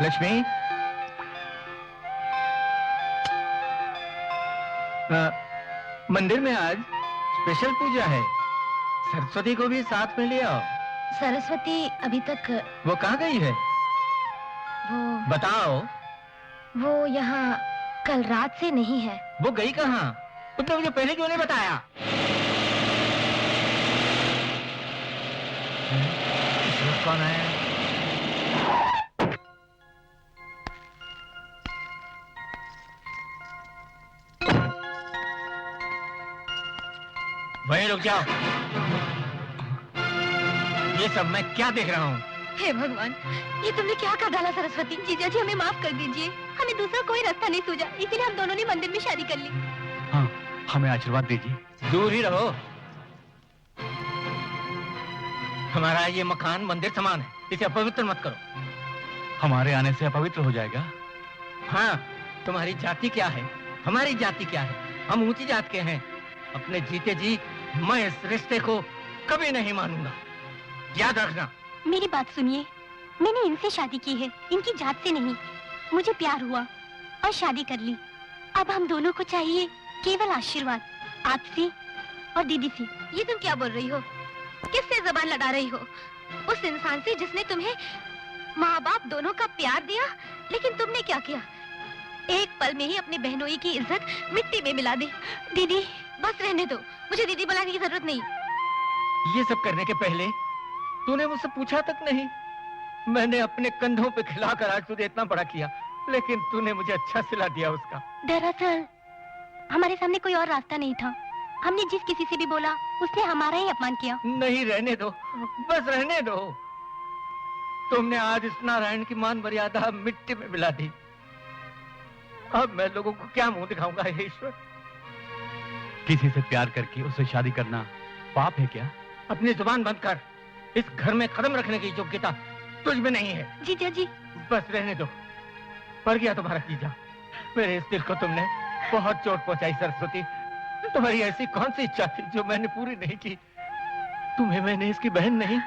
लक्ष्मी, मंदिर में आज स्पेशल पूजा है। सरस्वती को भी साथ में ले आओ। सरस्वती अभी तक। वो कहाँ गई है? वो बताओ। वो यहाँ कल रात से नहीं है। वो गई कहाँ? तुमने मुझे पहले क्यों नहीं बताया? इस वक्त कौन आया? वहीं रुक जाओ। ये सब मैं क्या देख रहा हूँ? हे भगवान, ये तुमने क्या कर डाला सरस्वती? जीजा जी हमें माफ कर दीजिए, हमें दूसरा कोई रास्ता नहीं सूझा, इसीलिए हम दोनों ने मंदिर में शादी कर ली। हाँ, हमें आशीर्वाद दीजिए। दूर ही रहो। हमारा ये मकान मंदिर समान है, इसे अपवित्र मत करो। हमारे आने से अपवित्र हो जाएगा। हाँ, तुम्हारी जाति क्या है, हमारी जाति क्या है? हम ऊंची जात के हैं। अपने जीते जी मैं इस रिश्ते को कभी नहीं मानूंगा, याद रखना। मेरी बात सुनिए, मैंने इनसे शादी की है, इनकी जात से नहीं। मुझे प्यार हुआ और शादी कर ली। अब हम दोनों को चाहिए केवल आशीर्वाद, आपसे और दीदी से। ये तुम क्या बोल रही हो? किससे जबान लड़ा रही हो? उस इंसान से जिसने तुम्हें माँ बाप दोनों का प्यार दिया, लेकिन तुमने क्या किया? एक पल में ही अपने बहनोई की इज्जत मिट्टी में मिला दी। दीदी बस रहने दो, मुझे दीदी बुलाने की जरूरत नहीं। ये सब करने के पहले तूने मुझसे पूछा तक नहीं। मैंने अपने कंधों पे खिलाकर आज तुझे इतना बड़ा किया, लेकिन तूने मुझे अच्छा सिला दिया उसका। दरअसल हमारे सामने कोई और रास्ता नहीं था। हमने जिस किसी से भी बोला उसने हमारा ही अपमान किया। नहीं, रहने दो, बस रहने दो। तुमने आज इस नारायण की मान मर्यादा मिट्टी में मिला दी। अब मैं लोगों को क्या मुंह दिखाऊंगा? हे ईश्वर, किसी से प्यार करके उससे शादी करना पाप है क्या? अपनी जुबान बंद कर। इस घर में कदम रखने की योग्यता तुझ में नहीं है। जीजा जी बस रहने दो। पड़ गया तुम्हारा जीजा। मेरे इस दिल को तुमने बहुत चोट पहुंचाई सरस्वती। तुम्हारी ऐसी कौन सी इच्छा थी जो मैंने पूरी नहीं की? तुम्हें मैंने इसकी बहन नहीं,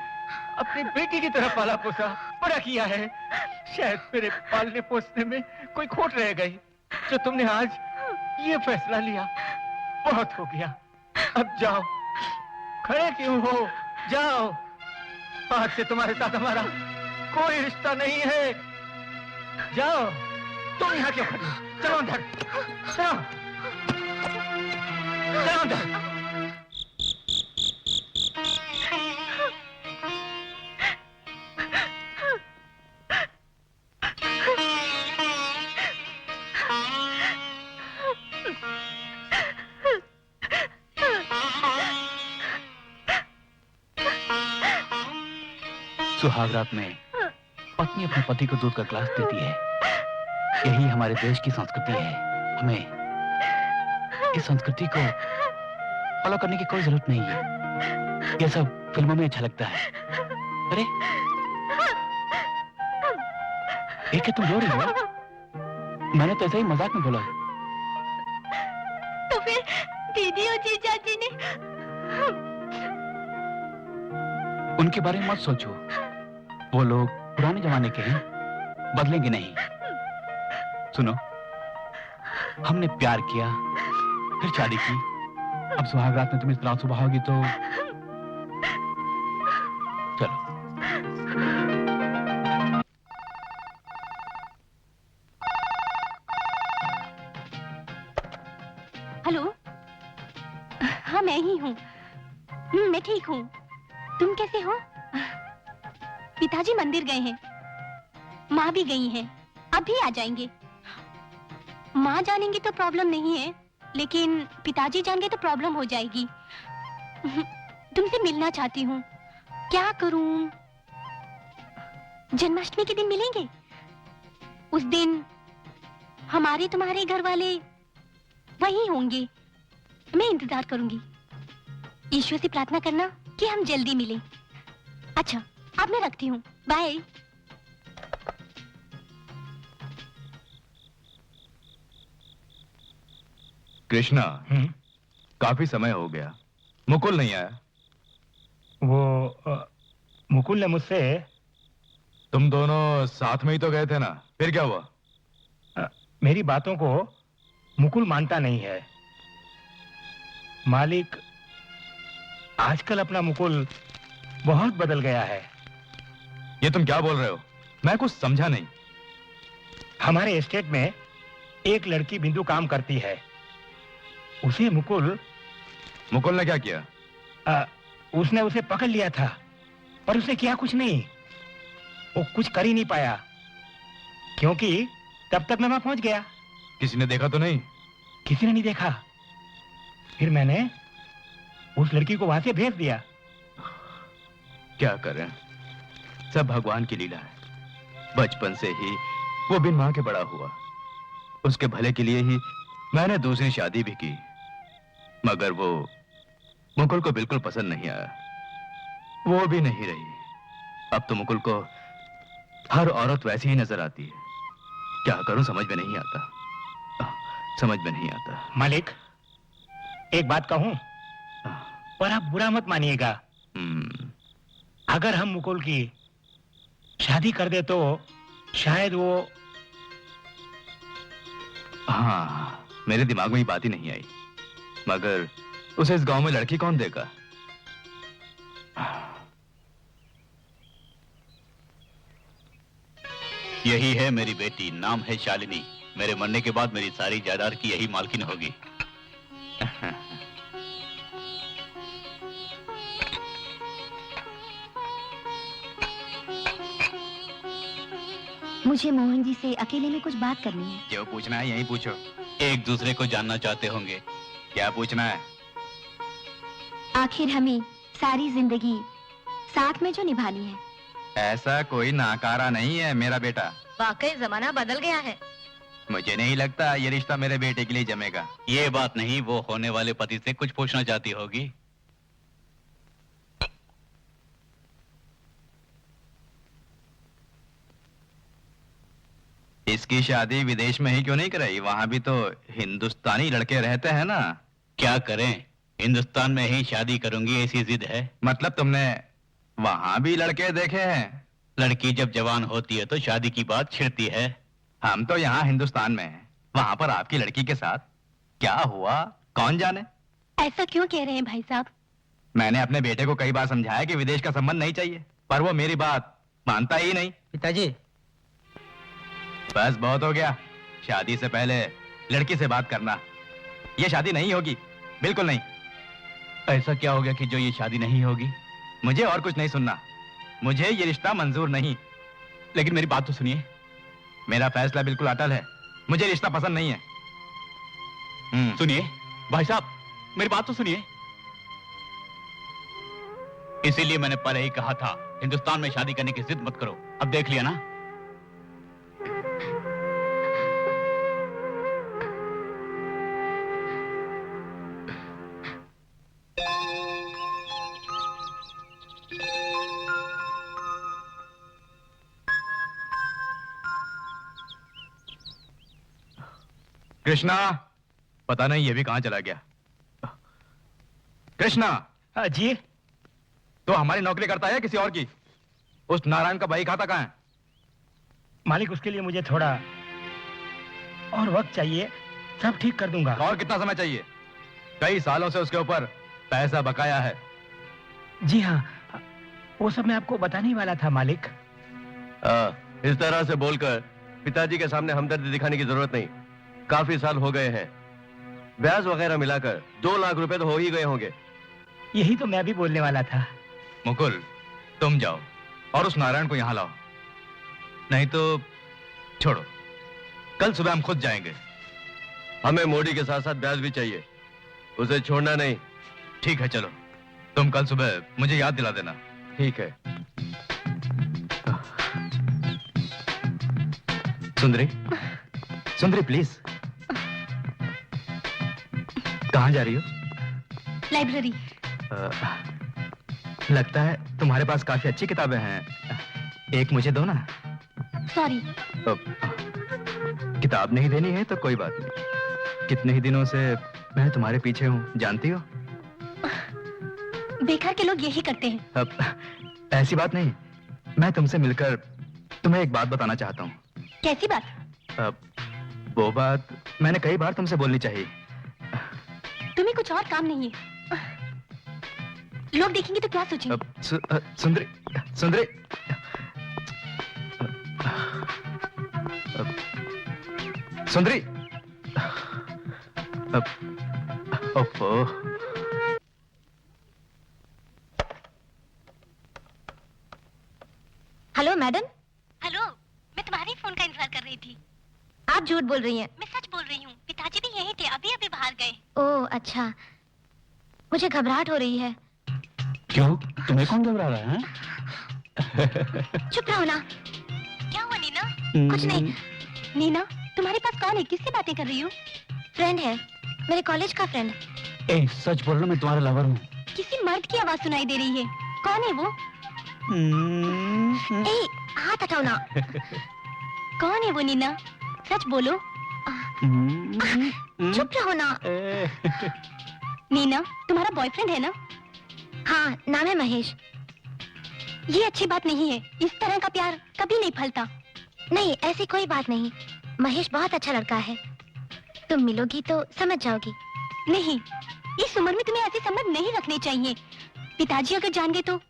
अपनी बेटी की तरह पाला पोसा, बड़ा किया है। शायद मेरे पालने पोसने में कोई खोट रह गई, जो तुमने आज ये फैसला लिया। बहुत हो गया, अब जाओ। खड़े क्यों हो? जाओ। आज से तुम्हारे साथ हमारा कोई रिश्ता नहीं है। जाओ। तुम यहाँ क्यों खड़ी? चलो अंदर, चलो, चलो अंदर। सुहागरात में पत्नी अपने पति को दूध का गिलास देती है। यही हमारे देश की संस्कृति है। हमें इस संस्कृति को फॉलो करने की कोई जरूरत नहीं है। ये सब फिल्मों में अच्छा लगता है। अरे ये क्या तुम रो रही हो? मैंने तो ऐसा ही मजाक में बोला। तो फिर दीदी और जीजा जी ने? उनके बारे में मत सोचो। वो लोग पुराने जमाने के हैं, बदलेंगे नहीं। सुनो, हमने प्यार किया, फिर शादी की। अब सुहागरात में तुम इस तरह सुबह होगी तो चलो। हेलो, हाँ मैं ही हूँ। मैं ठीक हूँ। तुम कैसे हो? पिताजी मंदिर गए हैं, माँ भी गई हैं, अभी आ जाएंगे। माँ जानेंगे तो प्रॉब्लम नहीं है, लेकिन पिताजी जान गए तो प्रॉब्लम हो जाएगी। तुमसे मिलना चाहती हूँ, क्या करूँ? जन्माष्टमी के दिन मिलेंगे? उस दिन हमारे तुम्हारे घर वाले वहीं होंगे। मैं इंतजार करूंगी। ईश्वर से प्रार्थना करना कि हम जल्दी मिलें। अच्छा, अब मैं रखती हूँ, बाय। कृष्णा, काफी समय हो गया, मुकुल नहीं आया। वो मुकुल ने मुझसे तुम दोनों साथ में ही तो गए थे ना, फिर क्या हुआ? मेरी बातों को मुकुल मानता नहीं है। मालिक, आजकल अपना मुकुल बहुत बदल गया है। ये तुम क्या बोल रहे हो? मैं कुछ समझा नहीं। हमारे एस्टेट में एक लड़की बिंदु काम करती है। उसे मुकुल ने क्या किया? उसने उसे पकड़ लिया था, पर उसने किया कुछ नहीं। वो कुछ कर ही नहीं पाया, क्योंकि तब तक मैं वहां पहुंच गया। किसी ने देखा तो नहीं? किसी ने नहीं देखा। फिर मैंने उस लड़की को वहां से भेज दिया। क्या करें, सब भगवान की लीला है। बचपन से ही वो बिन मां के बड़ा हुआ। उसके भले के लिए ही मैंने दूसरी शादी भी की, मगर वो मुकुल को बिल्कुल पसंद नहीं आया। वो भी नहीं रही। अब तो मुकुल को हर औरत वैसी ही नजर आती है। क्या करूं समझ में नहीं आता, समझ में नहीं आता। मालिक, एक बात कहूं, पर आप बुरा मत मानिएगा। अगर हम मुकुल की शादी कर दे तो शायद वो... हाँ, मेरे दिमाग में ये बात ही नहीं आई। मगर उसे इस गांव में लड़की कौन देगा? यही है मेरी बेटी, नाम है शालिनी। मेरे मरने के बाद मेरी सारी जायदाद की यही मालकिन होगी। मुझे मोहन जी से अकेले में कुछ बात करनी है। जो पूछना है यही पूछो। एक दूसरे को जानना चाहते होंगे, क्या पूछना है? आखिर हमें सारी जिंदगी साथ में जो निभानी है। ऐसा कोई नाकारा नहीं है मेरा बेटा। वाकई जमाना बदल गया है। मुझे नहीं लगता ये रिश्ता मेरे बेटे के लिए जमेगा। ये बात नहीं, वो होने वाले पति से कुछ पूछना चाहती होगी। इसकी शादी विदेश में ही क्यों नहीं कराई? वहां भी तो हिंदुस्तानी लड़के रहते हैं ना। क्या करें, हिंदुस्तान में ही शादी करूंगी ऐसी जिद है। मतलब तुमने वहां भी लड़के देखे हैं? लड़की जब जवान होती है तो शादी की बात छिड़ती है। हम तो यहाँ हिंदुस्तान में हैं, वहां पर आपकी लड़की के साथ क्या हुआ कौन जाने। ऐसा क्यों कह रहे हैं भाई साहब? मैंने अपने बेटे को कई बार समझाया कि विदेश का संबंध नहीं चाहिए, पर वो मेरी बात मानता ही नहीं। पिताजी, बस बहुत हो गया। शादी से पहले लड़की से बात करना। ये शादी नहीं होगी, बिल्कुल नहीं। ऐसा क्या हो गया कि जो ये शादी नहीं होगी? मुझे और कुछ नहीं सुनना। मुझे ये रिश्ता मंजूर नहीं। लेकिन मेरी बात तो सुनिए। मेरा फैसला बिल्कुल अटल है। मुझे रिश्ता पसंद नहीं है। सुनिए भाई साहब, मेरी बात तो सुनिए। इसीलिए मैंने पहले ही कहा था, हिंदुस्तान में शादी करने की जिद मत करो। अब देख लिया ना। कृष्णा, पता नहीं ये भी कहां चला गया। कृष्णा। जी? तो हमारी नौकरी करता है किसी और की? उस नारायण का भाई खाता कहां है? मालिक, उसके लिए मुझे थोड़ा और वक्त चाहिए, सब ठीक कर दूंगा। और कितना समय चाहिए? कई सालों से उसके ऊपर पैसा बकाया है। जी हाँ, वो सब मैं आपको बताने ही वाला था मालिक। इस तरह से बोलकर पिताजी के सामने हमदर्दी दिखाने की जरूरत नहीं। काफी साल हो गए हैं, ब्याज वगैरह मिलाकर 2 लाख रुपए तो हो ही गए होंगे। यही तो मैं भी बोलने वाला था। मुकुल, तुम जाओ और उस नारायण को यहां लाओ, नहीं तो छोड़ो, कल सुबह हम खुद जाएंगे। हमें मोड़ी के साथ साथ ब्याज भी चाहिए, उसे छोड़ना नहीं। ठीक है, चलो, तुम कल सुबह मुझे याद दिला देना। ठीक है। सुंदरी, सुंदरी प्लीज। कहां जा रही हो? लाइब्रेरी। लगता है तुम्हारे पास काफी अच्छी किताबें हैं, एक मुझे दो ना। सॉरी। किताब नहीं देनी है तो कोई बात नहीं। कितने ही दिनों से मैं तुम्हारे पीछे हूँ, जानती हो। बेकार के लोग यही करते हैं। अब ऐसी बात नहीं, मैं तुमसे मिलकर तुम्हें एक बात बताना चाहता हूँ। कैसी बात? वो बात मैंने कई बार तुमसे बोलनी चाहिए। तुम्हें कुछ और काम नहीं है? लोग देखेंगे तो क्या सोचेंगे? सुंदरी, सुंदरी, सुंदरी, ओफो। Hello madam. हेलो, मैं तुम्हारी फोन का इंतजार कर रही थी। आप झूठ बोल रही हैं। मैं सच बोल रही हूँ, पिताजी भी यहीं थे, अभी अभी बाहर गए। ओह अच्छा, मुझे घबराहट हो रही है। क्यों? तुम्हें कौन घबरा रहा है? चुप रहो ना। क्या हुआ नीना? कुछ नहीं। नीना, तुम्हारे पास कौन है? किससे बातें कर रही हो? फ्रेंड है, मेरे कॉलेज का फ्रेंड। ए, सच बोल रहा, मैं तुम्हारा लवर हूँ। किसी मर्द की आवाज सुनाई दे रही है। कौन है वो? ए, हाथ हटाओ ना। कौन है वो नीना? सच बोलो। चुप रहो ना। नीना, तुम्हारा बॉयफ्रेंड है ना? हाँ, नाम है महेश। ये अच्छी बात नहीं है। इस तरह का प्यार कभी नहीं फलता। नहीं, ऐसी कोई बात नहीं। महेश बहुत अच्छा लड़का है। तुम मिलोगी तो समझ जाओगी। नहीं, इस उम्र में तुम्हें ऐसे संबंध नहीं रखने चाहिए। पिताजी अगर जान गए तो?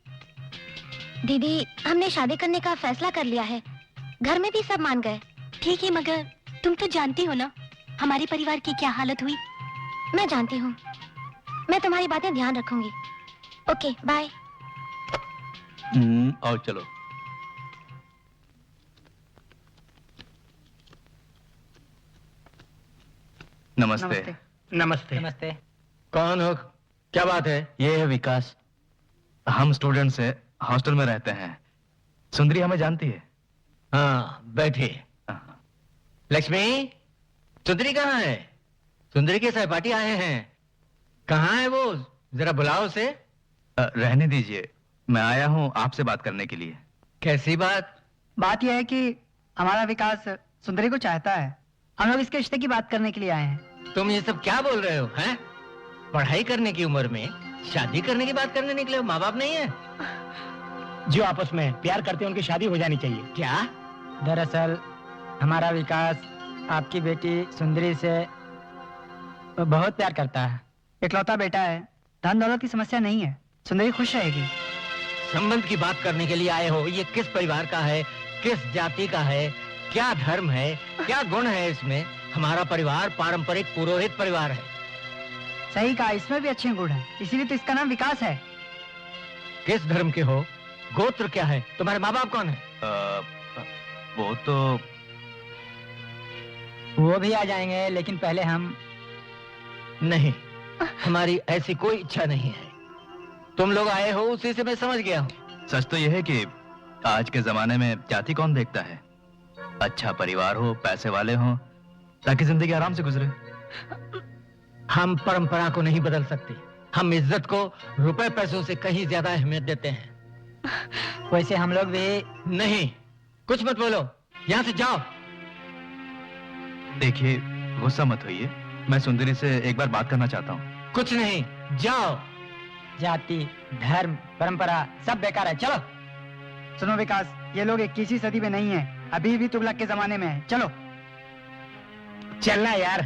दीदी, हमने शादी करने का फैसला कर लिया है। घर में भी सब मान गए। ठीक है, मगर तुम तो जानती हो ना हमारे परिवार की क्या हालत हुई। मैं जानती हूँ। मैं तुम्हारी बातें ध्यान रखूंगी। Okay, bye. आओ चलो। नमस्ते। नमस्ते। नमस्ते। कौन हो? क्या बात है? ये है विकास। हम स्टूडेंट्स हैं, हॉस्टल में रहते हैं। सुंदरी हमें जानती है। हाँ, बैठिए। लक्ष्मी, सुंदरी कहाँ है? सुंदरी के सहपाठी आए हैं। कहाँ है वो? जरा बुलाओ उसे। रहने दीजिए, मैं आया हूँ आपसे बात करने के लिए। कैसी बात? बात यह है कि हमारा विकास सुंदरी को चाहता है। हम लोग इसके रिश्ते की बात करने के लिए आए हैं। तुम ये सब क्या बोल रहे हो? हैं? पढ़ाई करने की उम्र में शादी करने की बात करने निकले हो? माँ बाप नहीं है? जो आपस में प्यार करते हैं उनकी शादी हो जानी चाहिए। क्या? दरअसल हमारा विकास आपकी बेटी सुंदरी से बहुत प्यार करता है। इकलौता बेटा है, धन दौलत की समस्या नहीं है। सुंदरी खुश रहेगी। संबंध की बात करने के लिए आए हो? ये किस परिवार का है? किस जाति का है? क्या धर्म है? क्या गुण है इसमें? हमारा परिवार पारंपरिक पुरोहित परिवार है। सही कहा, इसमें भी अच्छे गुण हैं, इसीलिए तो इसका नाम विकास है। किस धर्म के हो? गोत्र क्या है? तुम्हारे माँ बाप कौन है? वो तो वो भी आ जाएंगे, लेकिन पहले हम। नहीं, हमारी ऐसी कोई इच्छा नहीं है। तुम लोग आए हो उसी से मैं समझ गया हूँ। सच तो यह है कि आज के जमाने में जाति कौन देखता है। अच्छा परिवार हो, पैसे वाले हो, ताकि जिंदगी आराम से गुजरे। हम परंपरा को नहीं बदल सकते। हम इज्जत को रुपए पैसों से कहीं ज्यादा अहमियत देते हैं। वैसे हम लोग भी। नहीं, कुछ मत बोलो, यहाँ से जाओ। देखिए, गुस्सा मत होइए, मैं सुंदरी से एक बार बात करना चाहता हूँ। कुछ नहीं, जाओ। जाति, धर्म, परंपरा सब बेकार है, चलो। सुनो विकास, ये लोग 21वीं सदी में नहीं है, अभी भी तुगलक के जमाने में है। चलो चलना यार।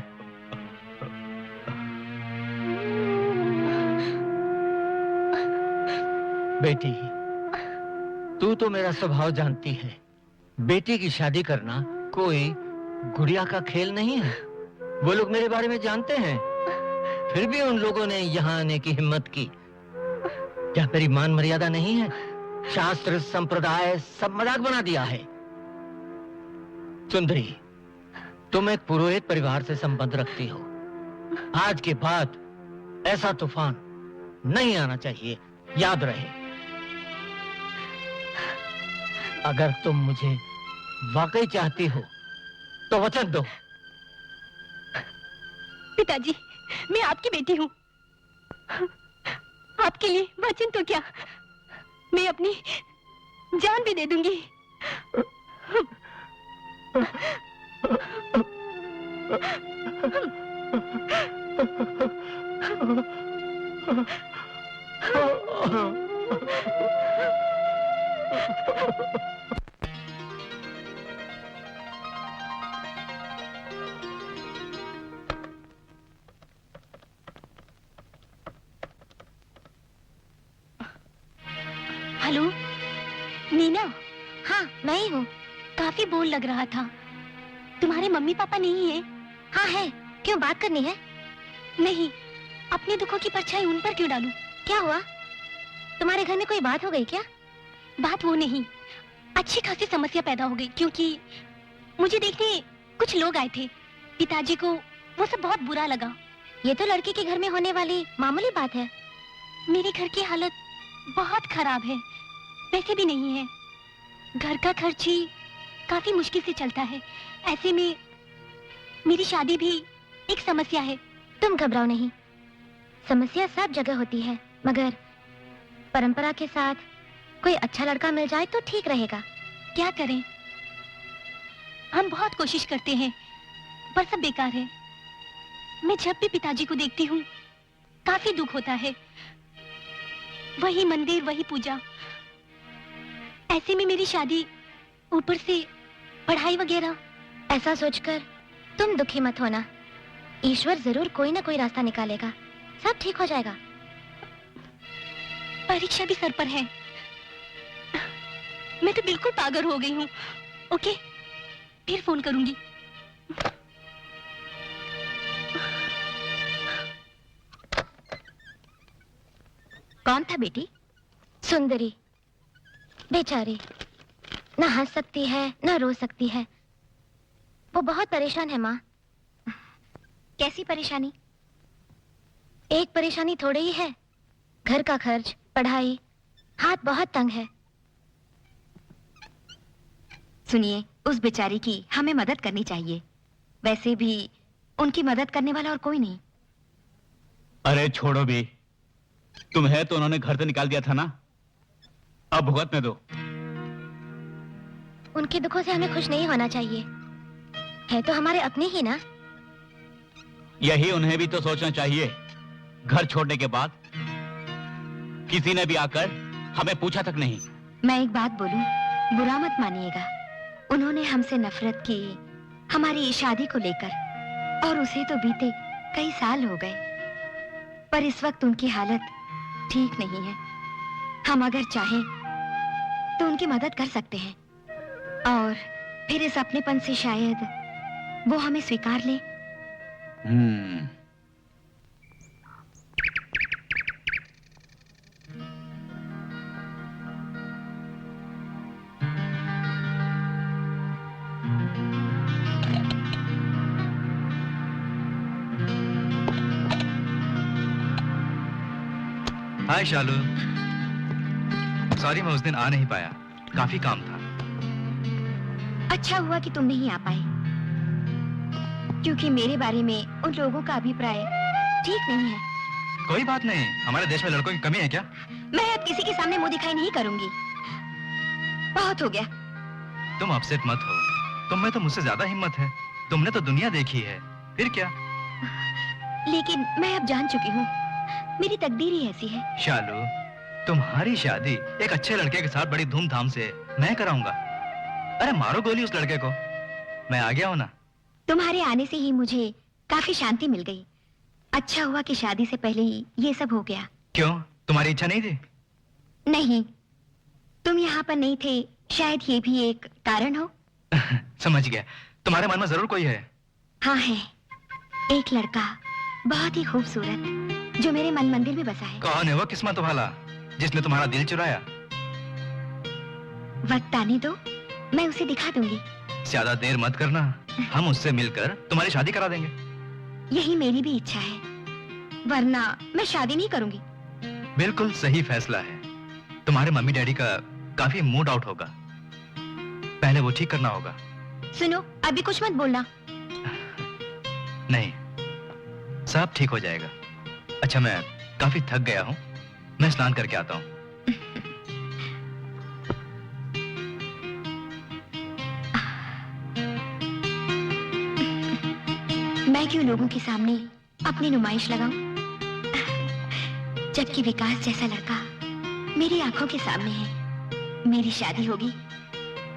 बेटी, तू तो मेरा स्वभाव जानती है। बेटी की शादी करना कोई गुड़िया का खेल नहीं है। वो लोग मेरे बारे में जानते हैं, फिर भी उन लोगों ने यहाँ आने की हिम्मत की। क्या तेरी मान मर्यादा नहीं है? शास्त्र संप्रदाय सब मजाक बना दिया है। सुंदरी, तुम एक पुरोहित परिवार से संबंध रखती हो। आज के बाद ऐसा तूफान नहीं आना चाहिए, याद रहे। अगर तुम मुझे वाकई चाहती हो तो वचन दो। पिताजी, मैं आपकी बेटी हूँ। आपके लिए वचन तो क्या, मैं अपनी जान भी दे दूंगी। हेलो, नीना। हाँ, मैं ही हूँ। काफी बोर लग रहा था। तुम्हारे मम्मी पापा नहीं है? हाँ है। क्यों, बात करनी है? नहीं, अपने दुखों की परछाई उन पर क्यों डालूं? क्या हुआ? तुम्हारे घर में कोई बात हो गई क्या? बात वो नहीं, अच्छी खासी समस्या पैदा हो गई, क्योंकि मुझे देखने कुछ लोग आए थे। पिताजी को वो सब बहुत बुरा लगा। ये तो लड़के के घर में होने वाली मामूली बात है। मेरे घर की हालत बहुत खराब है, पैसे भी नहीं है। घर का खर्च ही काफी मुश्किल से चलता है। ऐसे में मेरी शादी भी एक समस्या है। तुम घबराओ नहीं, समस्या सब जगह होती है, मगर परंपरा के साथ कोई अच्छा लड़का मिल जाए तो ठीक रहेगा। क्या करें, हम बहुत कोशिश करते हैं पर सब बेकार है। मैं जब भी पिताजी को देखती हूँ काफी दुख होता है। वही मंदिर, वही पूजा। ऐसे में मेरी शादी, ऊपर से पढ़ाई वगैरह। ऐसा सोचकर तुम दुखी मत होना, ईश्वर जरूर कोई ना कोई रास्ता निकालेगा, सब ठीक हो जाएगा। परीक्षा भी सर पर है। मैं तो बिल्कुल पागल हो गई हूँ। ओके, फिर फोन करूंगी। कौन था बेटी? सुंदरी। बेचारी, ना हंस सकती है ना रो सकती है। वो बहुत परेशान है माँ। कैसी परेशानी? एक परेशानी थोड़ी ही है, घर का खर्च, पढ़ाई, हाथ बहुत तंग है। सुनिए, उस बेचारी की हमें मदद करनी चाहिए। वैसे भी उनकी मदद करने वाला और कोई नहीं। अरे छोड़ो भी, तुम है तो उन्होंने घर से निकाल दिया था ना, अब भुगतने दो। उनके दुखों से हमें खुश नहीं होना चाहिए, है तो हमारे अपने ही ना। यही उन्हें भी तो सोचना चाहिए। घर छोड़ने के बाद किसी ने भी आकर हमें पूछा तक नहीं। मैं एक बात बोलूं, बुरा मत मानिएगा। उन्होंने हमसे नफरत की हमारी शादी को लेकर, और उसे तो बीते कई साल हो गए, पर इस वक्त उनकी हालत ठीक नहीं है। हम अगर चाहें तो उनकी मदद कर सकते हैं, और फिर इस अपनेपन से शायद वो हमें स्वीकार ले। हाय शालू, सॉरी मैं उस दिन आ नहीं पाया, काफी काम था। अच्छा हुआ कि तुम नहीं आ पाए, क्योंकि मेरे बारे में उन लोगों का अभिप्राय ठीक नहीं है। कोई बात नहीं, हमारे देश में लड़कों की कमी है क्या? मैं अब किसी के सामने मुंह दिखाई नहीं करूंगी। बहुत हो गया। तुम अपसेट मत हो, तुम में तो मुझसे ज्यादा हिम्मत है। तुमने तो दुनिया देखी है, फिर क्या? लेकिन मैं अब जान चुकी हूँ, मेरी तकदीर ही ऐसी है। शालू, तुम्हारी शादी एक अच्छे लड़के के साथ बड़ी धूमधाम से मैं कराऊंगा। अरे मारो गोली उस लड़के को, मैं आ गया हूं ना। तुम्हारे आने से ही मुझे काफी शांति मिल गई। अच्छा हुआ कि शादी से पहले ही ये सब हो गया। क्यों, तुम्हारी इच्छा नहीं थी? नहीं, तुम यहाँ पर नहीं थे, शायद ये भी एक कारण हो। समझ गया, तुम्हारे मन में जरूर कोई है। हाँ है, एक लड़का बहुत ही खूबसूरत, जो मेरे मन मंदिर में बसा है। कौन है वो किस्मत वाला जिसने तुम्हारा दिल चुराया? वक्त आने दो, मैं उसे दिखा दूंगी। ज्यादा देर मत करना, हम उससे मिलकर तुम्हारी शादी करा देंगे। यही मेरी भी इच्छा है, वरना मैं शादी नहीं करूंगी। बिल्कुल सही फैसला है। तुम्हारे मम्मी डैडी का काफी मूड आउट होगा, पहले वो ठीक करना होगा। सुनो, अभी कुछ मत बोलना। नहीं, सब ठीक हो जाएगा। अच्छा, मैं काफी थक गया हूँ, मैं स्नान करके आता हूँ। मैं क्यों लोगों के सामने अपनी नुमाइश लगाऊं, जबकि विकास जैसा लड़का मेरी आंखों के सामने है। मेरी शादी होगी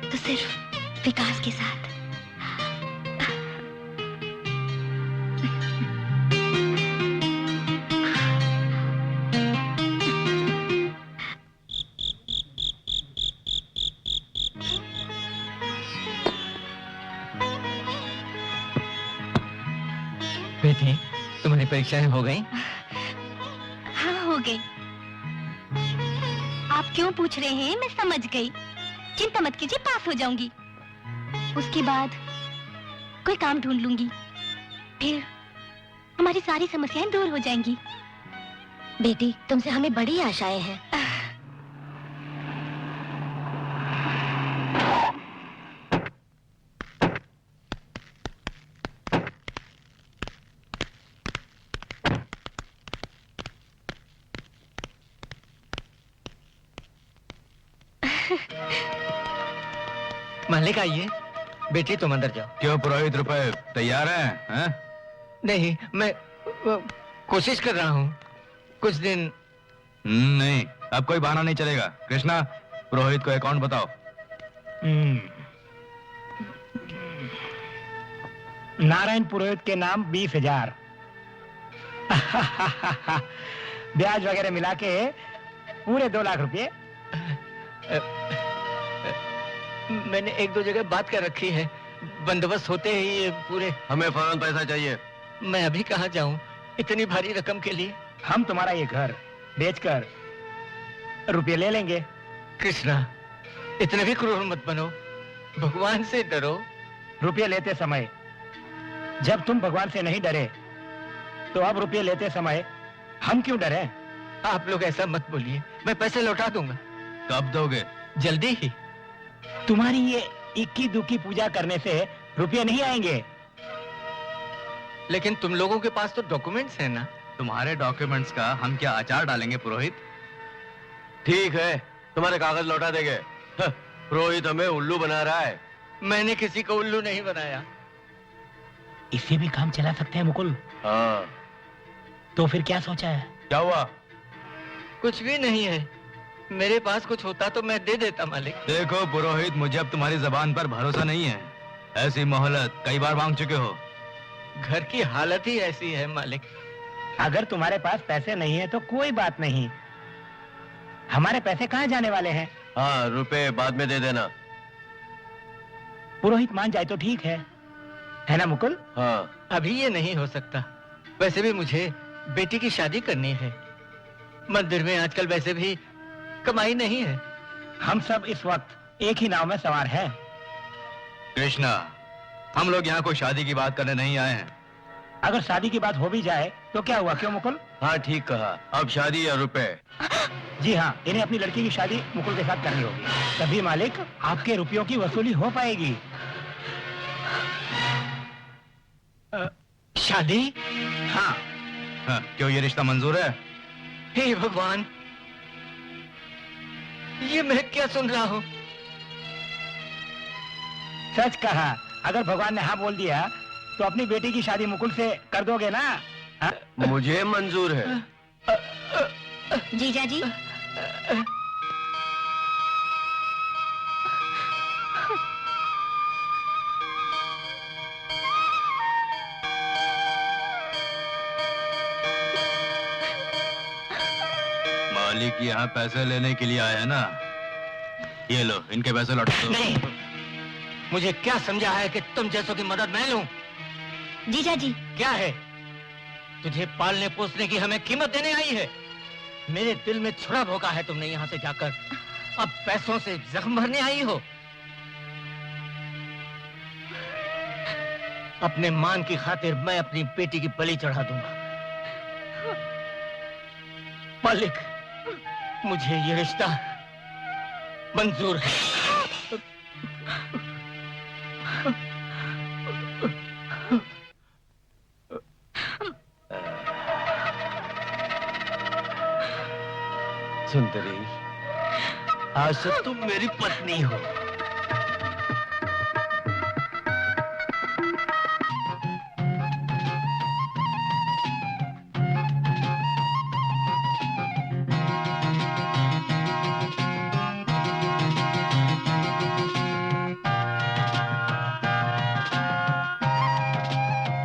तो सिर्फ विकास के साथ। परीक्षाएं हो गई? हाँ, हो गई। आप क्यों पूछ रहे हैं मैं समझ गई। चिंता मत कीजिए, पास हो जाऊंगी। उसके बाद कोई काम ढूंढ लूंगी, फिर हमारी सारी समस्याएं दूर हो जाएंगी। बेटी, तुमसे हमें बड़ी आशाएं हैं। मालिक आइए। बेटी तुम अंदर जाओ। क्यों पुरोहित, रुपए तैयार हैं? नहीं, मैं कोशिश कर रहा हूँ। कुछ दिन। नहीं, अब कोई बहाना नहीं चलेगा। कृष्णा, पुरोहित को अकाउंट बताओ। नारायण पुरोहित के नाम 20,000। ब्याज वगैरह मिला के पूरे 2 लाख रुपए। मैंने 1-2 जगह बात कर रखी है, बंदोबस्त होते ही ये पूरे। हमें फौरन पैसा चाहिए। मैं अभी कहाँ जाऊँ इतनी भारी रकम के लिए? हम तुम्हारा ये घर बेचकर रुपये ले लेंगे। कृष्णा, इतने भी क्रूर मत बनो, भगवान से डरो। रुपये लेते समय जब तुम भगवान से नहीं डरे, तो अब रुपये लेते समय हम क्यों डरे? आप लोग ऐसा मत बोलिए, मैं पैसे लौटा दूंगा। कब दोगे? जल्दी ही। तुम्हारी ये इक्की दुक्की पूजा करने से रुपये नहीं आएंगे। लेकिन तुम लोगों के पास तो डॉक्यूमेंट्स हैं ना? तुम्हारे डॉक्यूमेंट्स का हम क्या अचार डालेंगे पुरोहित? ठीक है, तुम्हारे कागज लौटा देंगे। पुरोहित हमें उल्लू बना रहा है। मैंने किसी को उल्लू नहीं बनाया। इससे भी काम चला सकते हैं मुकुल। हाँ, तो फिर क्या सोचा है? क्या हुआ? कुछ भी नहीं है। मेरे पास कुछ होता तो मैं दे देता मालिक। देखो पुरोहित, मुझे अब तुम्हारी जबान पर भरोसा नहीं है। ऐसी मोहलत कई बार मांग चुके हो। घर की हालत ही ऐसी है मालिक। अगर तुम्हारे पास पैसे नहीं है तो कोई बात नहीं, हमारे पैसे कहाँ जाने वाले हैं? हाँ, रुपए बाद में दे देना। पुरोहित मान जाए तो ठीक है ना मुकुल? हाँ। अभी ये नहीं हो सकता। वैसे भी मुझे बेटी की शादी करनी है। मंदिर में आजकल वैसे भी कमाई नहीं है। हम सब इस वक्त एक ही नाव में सवार हैं। कृष्णा, हम लोग यहाँ कोई शादी की बात करने नहीं आए हैं। अगर शादी की बात हो भी जाए तो क्या हुआ? क्यों मुकुल? हाँ, ठीक कहा। अब शादी या रुपए? जी हाँ, इन्हें अपनी लड़की की शादी मुकुल के साथ करनी होगी, तभी मालिक आपके रुपयों की वसूली हो पाएगी। शादी? हाँ। हाँ, क्यों ये रिश्ता मंजूर है? हे भगवान, ये मैं क्या सुन रहा हूँ? सच कहा। अगर भगवान ने हाँ बोल दिया तो अपनी बेटी की शादी मुकुल से कर दोगे ना? हाँ? मुझे मंजूर है। जीजा जी, मालिक यहाँ पैसे लेने के लिए आया है ना? ये लो, इनके पैसे लौटा दो। नहीं, मुझे क्या समझा है कि तुम जैसों की मदद मैं लूं? जीजा जी, क्या है? तुझे पालने पोसने की हमें कीमत देने आई है? मेरे दिल में छुरा भोंका है तुमने यहाँ से जाकर। अब पैसों से जख्म भरने आई हो? अपने मान की खातिर मैं अपनी बेटी की बलि चढ़ा दूंगा। मालिक, मुझे ये रिश्ता मंजूर है। सुंदरी, आज से तुम मेरी पत्नी हो।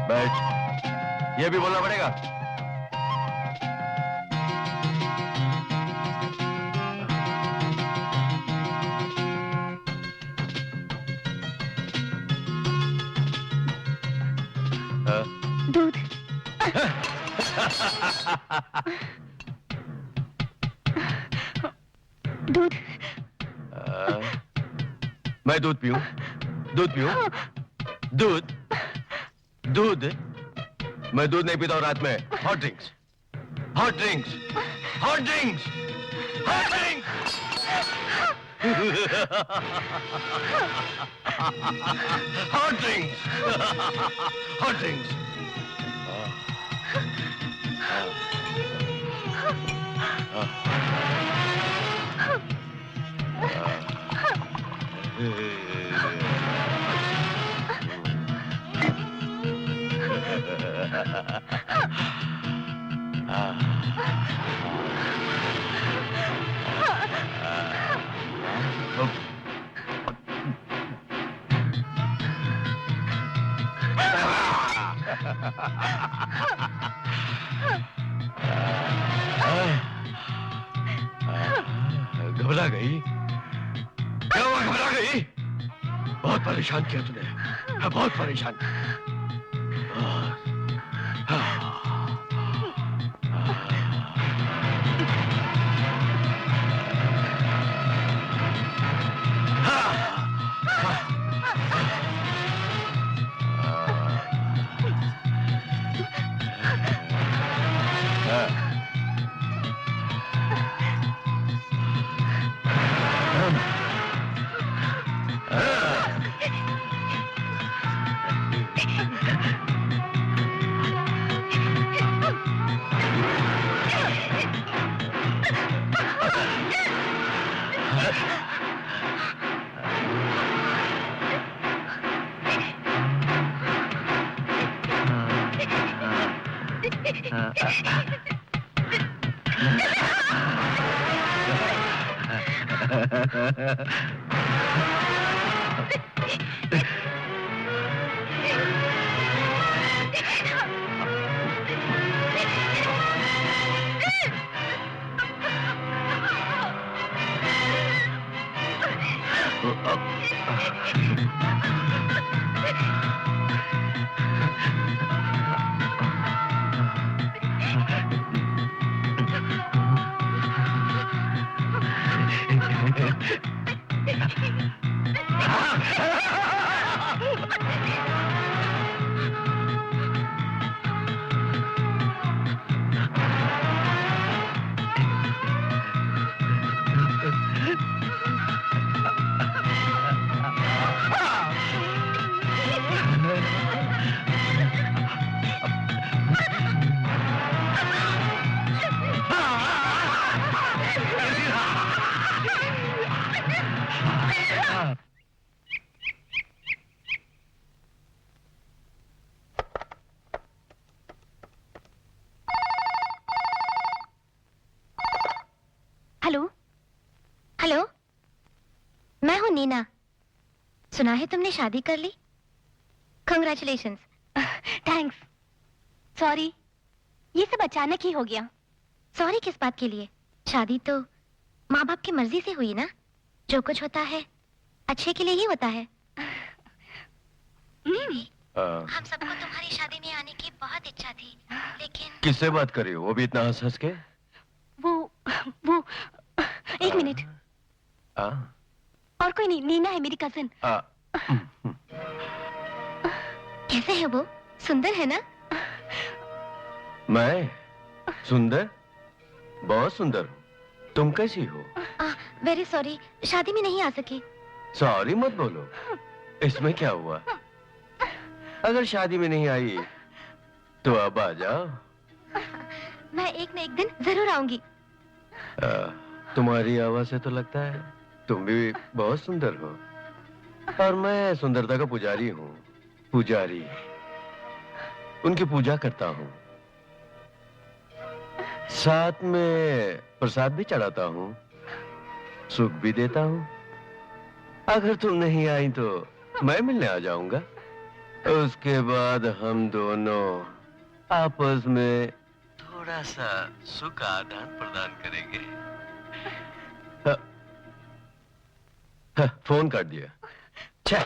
बैठ, ये भी बोलना पड़ेगा। दूध। मैं दूध पीऊं? दूध पीऊं? दूध? दूध? मैं दूध नहीं पीता हूं रात में। Hot drinks, hot drinks, hot drinks, hot drinks. Hot drinks, hot drinks. घबरा गई? क्या हुआ, घबरा गई? बहुत परेशान किया तूने, बहुत परेशान। हेलो हेलो, मैं हूँ नीना। सुना है तुमने शादी कर ली? कंग्रेचुलेशंस। थैंक्स। सॉरी, ये सब अचानक ही हो गया। सॉरी किस बात के लिए? शादी तो माँ बाप की मर्जी से हुई ना। जो कुछ होता है अच्छे के लिए ही होता है। हम सबको तुम्हारी शादी में आने की बहुत इच्छा थी, लेकिन किससे बात कर रही हो? वो भी इतना हंस हंस के? वो एक मिनट। और कोई नहीं, नीना है मेरी कजिन। कैसे है वो? सुंदर है ना? मैं सुंदर? बहुत सुंदर हूँ। तुम कैसी हो? वेरी सॉरी, शादी में नहीं आ सकी। सॉरी मत बोलो, इसमें क्या हुआ? अगर शादी में नहीं आई तो अब आ जाओ। मैं एक न एक दिन जरूर आऊंगी। तुम्हारी आवाज से तो लगता है तुम भी बहुत सुंदर हो। और मैं सुंदरता का पुजारी हूँ। पुजारी, उनकी पूजा करता हूँ, साथ में प्रसाद भी चढ़ाता हूँ, सुख भी देता हूँ। अगर तुम नहीं आई तो मैं मिलने आ जाऊंगा। उसके बाद हम दोनों आपस में थोड़ा सा सुख आदान प्रदान करेंगे। फोन काट दिया। छे,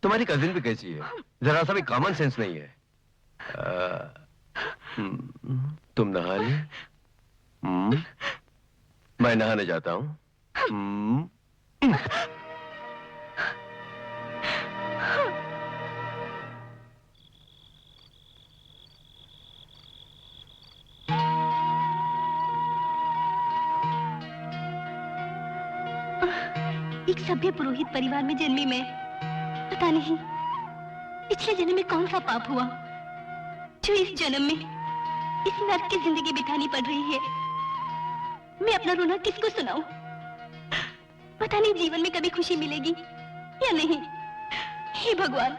तुम्हारी कजिन भी कैसी है? जरा सा भी कॉमन सेंस नहीं है। तुम नहा ली? मैं नहाने जाता हूँ। एक सभ्य पुरोहित परिवार में जन्मी मैं, पता नहीं पिछले जन्म में कौन सा पाप हुआ जो इस जन्म में इस नर्क की जिंदगी बितानी पड़ रही है। मैं अपना रोना किसको सुनाऊं? पता नहीं जीवन में कभी खुशी मिलेगी या नहीं। हे भगवान।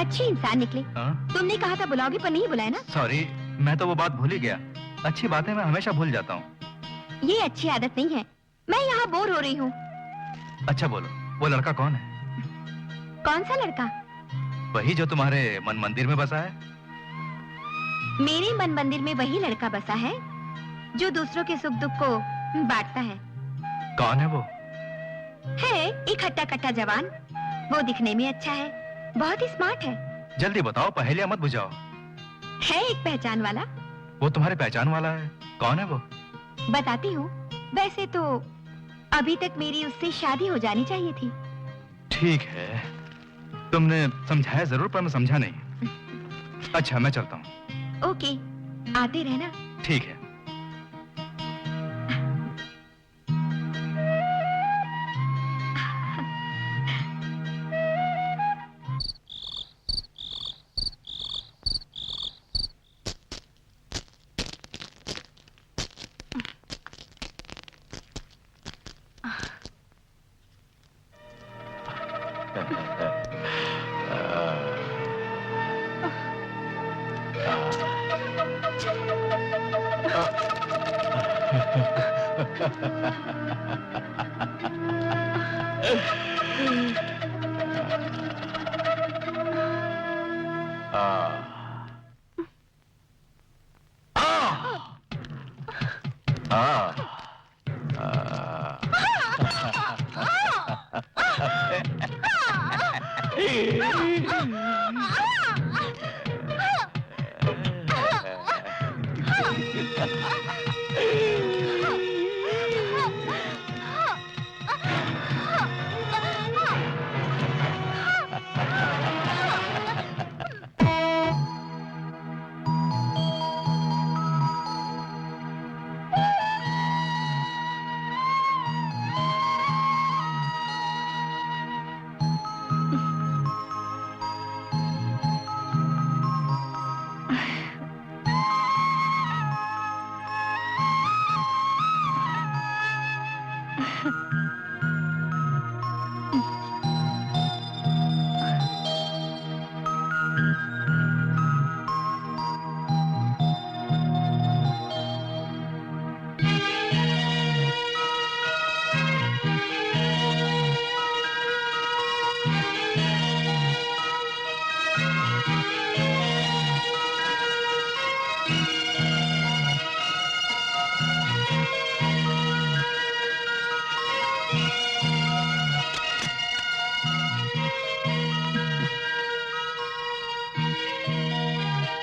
अच्छी इंसान निकले। तुमने कहा था बुलाओगे पर नहीं बुलाया ना। सॉरी, मैं तो वो बात भूल ही गया। अच्छी बातें मैं हमेशा भूल जाता हूँ। ये अच्छी आदत नहीं है। मैं यहाँ बोर हो रही हूँ। अच्छा बोलो, वो लड़का कौन है? कौन सा लड़का? वही जो तुम्हारे मन मंदिर में बसा है। मेरे मन मंदिर में वही लड़का बसा है जो दूसरों के सुख दुख को बांटता है। कौन है वो? है एक हट्टा कट्टा जवान। वो दिखने में अच्छा है, बहुत ही स्मार्ट है। जल्दी बताओ, पहेलियां मत बुझाओ। है एक पहचान वाला। वो तुम्हारे पहचान वाला है? कौन है वो? बताती हूँ। वैसे तो अभी तक मेरी उससे शादी हो जानी चाहिए थी। ठीक है, तुमने समझाया जरूर पर मैं समझा नहीं। अच्छा मैं चलता हूँ। ओके, आते रहना। ठीक है।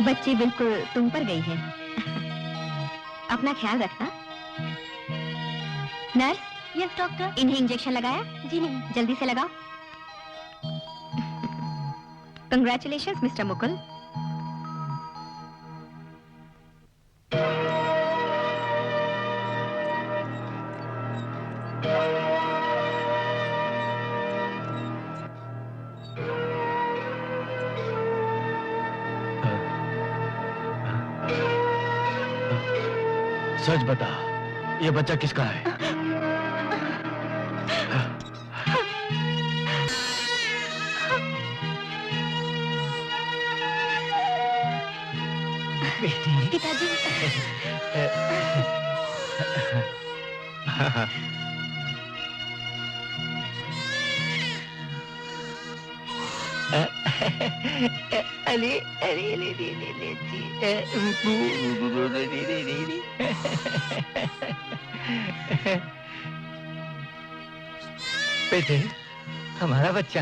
बच्ची बिल्कुल तुम पर गई है। अपना ख्याल रखना। नर्स। Yes doctor. इन्हें इंजेक्शन लगाया? जी नहीं। जल्दी से लगाओ। Congratulations mister Mukul. सच बता, ये बच्चा किसका है? पिताजी। अरे अरे अरे बेटे, हमारा बच्चा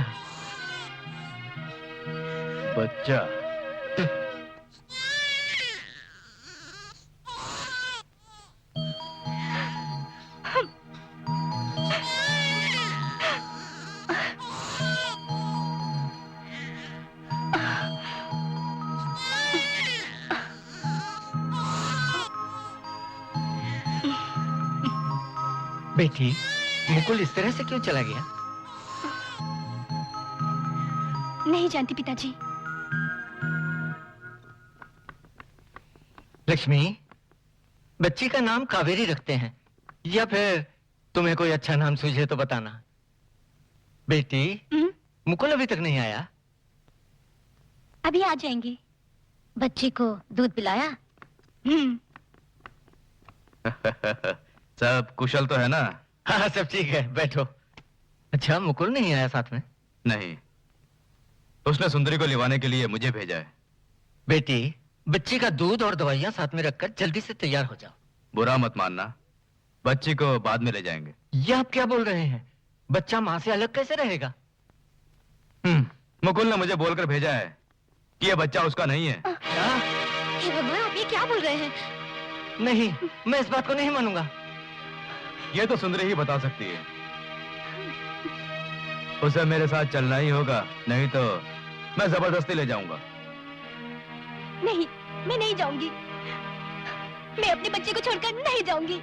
बच्चा। बेटी, मुकुल इस तरह से क्यों चला गया? नहीं जानती पिताजी। लक्ष्मी, बच्ची का नाम कावेरी रखते हैं या फिर तुम्हें कोई अच्छा नाम सूझे तो बताना। बेटी, मुकुल अभी तक नहीं आया? अभी आ जाएंगे। बच्ची को दूध पिलाया? सब कुशल तो है ना? हाँ, सब ठीक है, बैठो। अच्छा, मुकुल नहीं आया साथ में? नहीं, उसने सुंदरी को लिवाने के लिए मुझे भेजा है। बेटी, बच्ची का दूध और दवाइयाँ साथ में रखकर जल्दी से तैयार हो जाओ। बुरा मत मानना, बच्ची को बाद में ले जाएंगे। ये आप क्या बोल रहे हैं? बच्चा माँ से अलग कैसे रहेगा? मुकुल ने मुझे बोलकर भेजा है कि यह बच्चा उसका नहीं है। क्या? हे भगवान, आप ये क्या बोल रहे हैं? नहीं, मैं इस बात को नहीं मानूंगा। ये तो सुंदरी ही बता सकती है। उसे मेरे साथ चलना ही होगा, नहीं तो मैं जबरदस्ती ले जाऊंगा। नहीं, मैं नहीं जाऊंगी। मैं अपने बच्चे को छोड़कर नहीं जाऊंगी।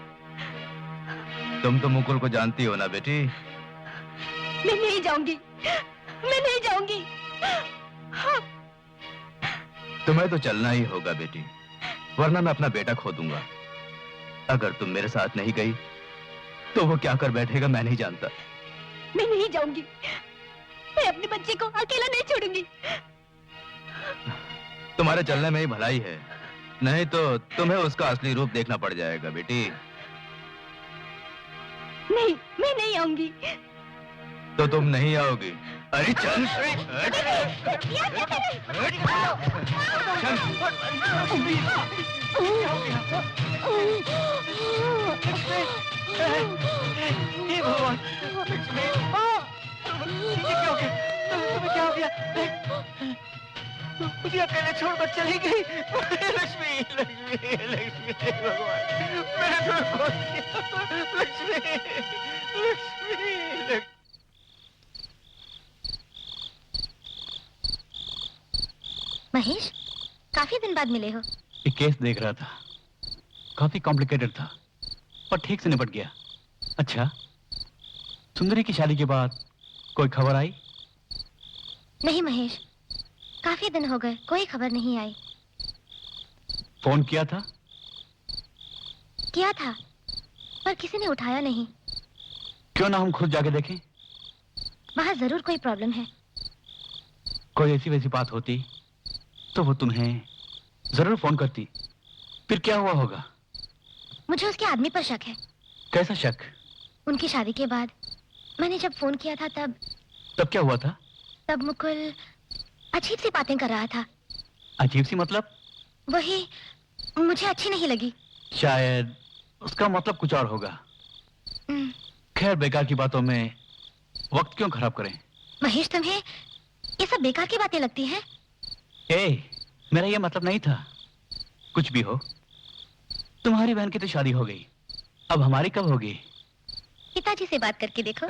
तुम तो मुकुल को जानती हो ना बेटी? मैं नहीं जाऊंगी। मैं नहीं जाऊंगी। तुम्हें तो चलना ही होगा बेटी, वरना मैं अपना बेटा खो दूंगा। अगर तुम मेरे साथ नहीं गई तो वो क्या कर बैठेगा मैं नहीं जानता। मैं नहीं जाऊंगी। मैं अपने बच्चे को अकेला नहीं छोड़ूंगी। तुम्हारे चलने में ही भलाई है, नहीं तो तुम्हें उसका असली रूप देखना पड़ जाएगा बेटी। नहीं, मैं नहीं आऊंगी। तो तुम नहीं आओगी? अरे चल, हे भगवान, लक्ष्मी, ये क्या हो गया? तुम्हें क्या हो गया? मुझे अकेले छोड़कर चली गई। लक्ष्मी, लक्ष्मी, लक्ष्मी, हे भगवान, मैंने तुम्हें खो दिया। लक्ष्मी, लक्ष्मी, महेश, काफी दिन बाद मिले हो। एक केस देख रहा था, काफी कॉम्प्लिकेटेड था पर ठीक से निपट गया। अच्छा, सुंदरी की शादी के बाद कोई खबर आई? नहीं महेश, काफी दिन हो गए, कोई खबर नहीं आई। फोन किया था? किया था, पर किसी ने उठाया नहीं। क्यों ना हम खुद जाके देखें? वहां जरूर कोई प्रॉब्लम है। कोई ऐसी वैसी बात होती तो वो तुम्हें जरूर फोन करती। फिर क्या हुआ होगा? मुझे उसके आदमी पर शक है। कैसा शक? उनकी शादी के बाद मैंने जब फोन किया था तब क्या हुआ था? तब मुकुल अजीब सी बातें कर रहा था। अजीब सी मतलब? वही मुझे अच्छी नहीं लगी। शायद उसका मतलब कुछ और होगा। खैर, बेकार की बातों में वक्त क्यों खराब करें? महेश, तुम्हें ये सब बेकार की बातें लगती हैं? मेरा ये मतलब नहीं था। कुछ भी हो, तुम्हारी बहन की तो शादी हो गई, अब हमारी कब होगी? पिताजी से बात करके देखो।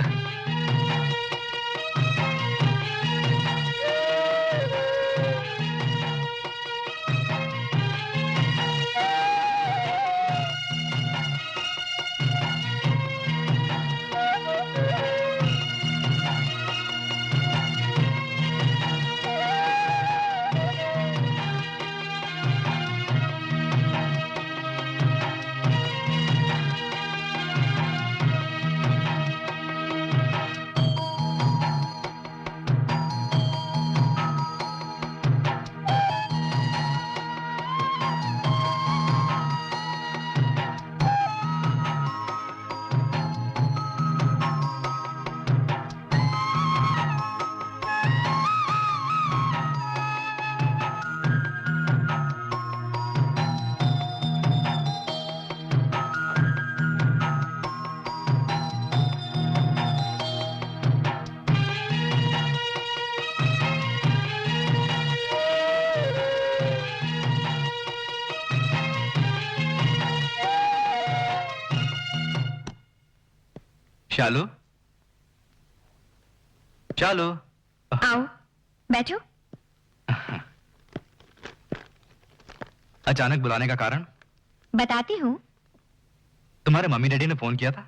शालू, शालू। आओ, बैठो। अचानक बुलाने का कारण? बताती हूँ। तुम्हारे मम्मी डैडी ने फोन किया था?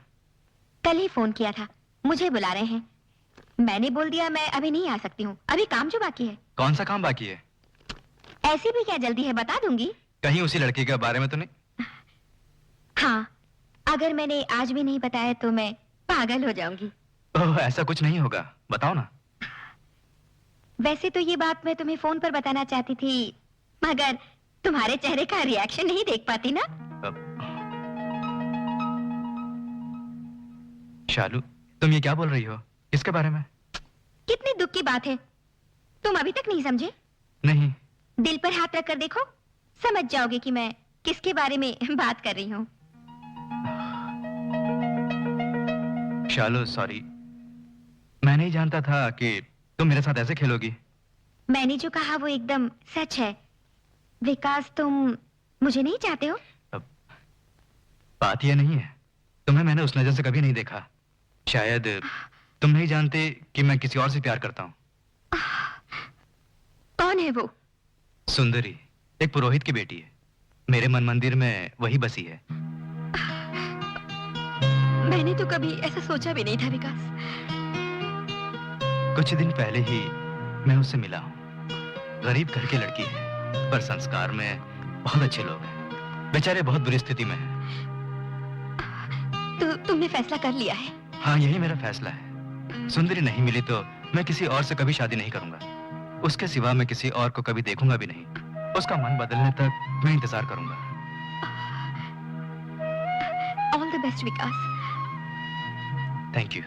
कल ही फोन किया था, मुझे बुला रहे हैं। मैंने बोल दिया मैं अभी नहीं आ सकती हूँ, अभी काम जो बाकी है। कौन सा काम बाकी है? ऐसी भी क्या जल्दी है, बता दूंगी। कहीं उसी लड़की के बारे में तो नहीं? हाँ, अगर मैंने आज भी नहीं बताया तो मैं पागल हो जाऊंगी। ओह, ऐसा कुछ नहीं होगा, बताओ ना। वैसे तो ये बात मैं तुम्हें फोन पर बताना चाहती थी, मगर तुम्हारे चेहरे का रिएक्शन नहीं देख पाती ना। शालू, तुम ये क्या बोल रही हो? किसके बारे में? कितनी दुख की बात है, तुम अभी तक नहीं समझे? नहीं। दिल पर हाथ रखकर देखो, समझ जाओगे कि मैं किसके बारे में बात कर रही हूँ। शालू, सॉरी, मैं नहीं जानता था कि तुम मेरे साथ ऐसे खेलोगी। मैंने जो कहा वो एकदम सच है। विकास, तुम मुझे नहीं चाहते हो? बात यह नहीं है, तुम्हें मैंने उस नजर से कभी नहीं देखा। शायद तुम नहीं जानते कि मैं किसी और से प्यार करता हूँ। कौन है वो? सुंदरी, एक पुरोहित की बेटी है। मेरे मन मंदिर में वही बसी है। मैंने तो कभी ऐसा सोचा भी नहीं था विकास। कुछ दिन पहले ही मैं उससे मिला हूँ। गरीब घर की लड़की है, पर संस्कार में बहुत अच्छे लोग हैं। बेचारे बहुत बुरी स्थिति में हैं। तो तुमने फैसला कर लिया है? हाँ, यही मेरा फैसला है। सुंदरी नहीं मिली तो मैं किसी और से कभी शादी नहीं करूंगा। उसके सिवा मैं किसी और को कभी देखूंगा भी नहीं। उसका मन बदलने तक मैं इंतजार करूंगा। All the best Vikas. Thank you.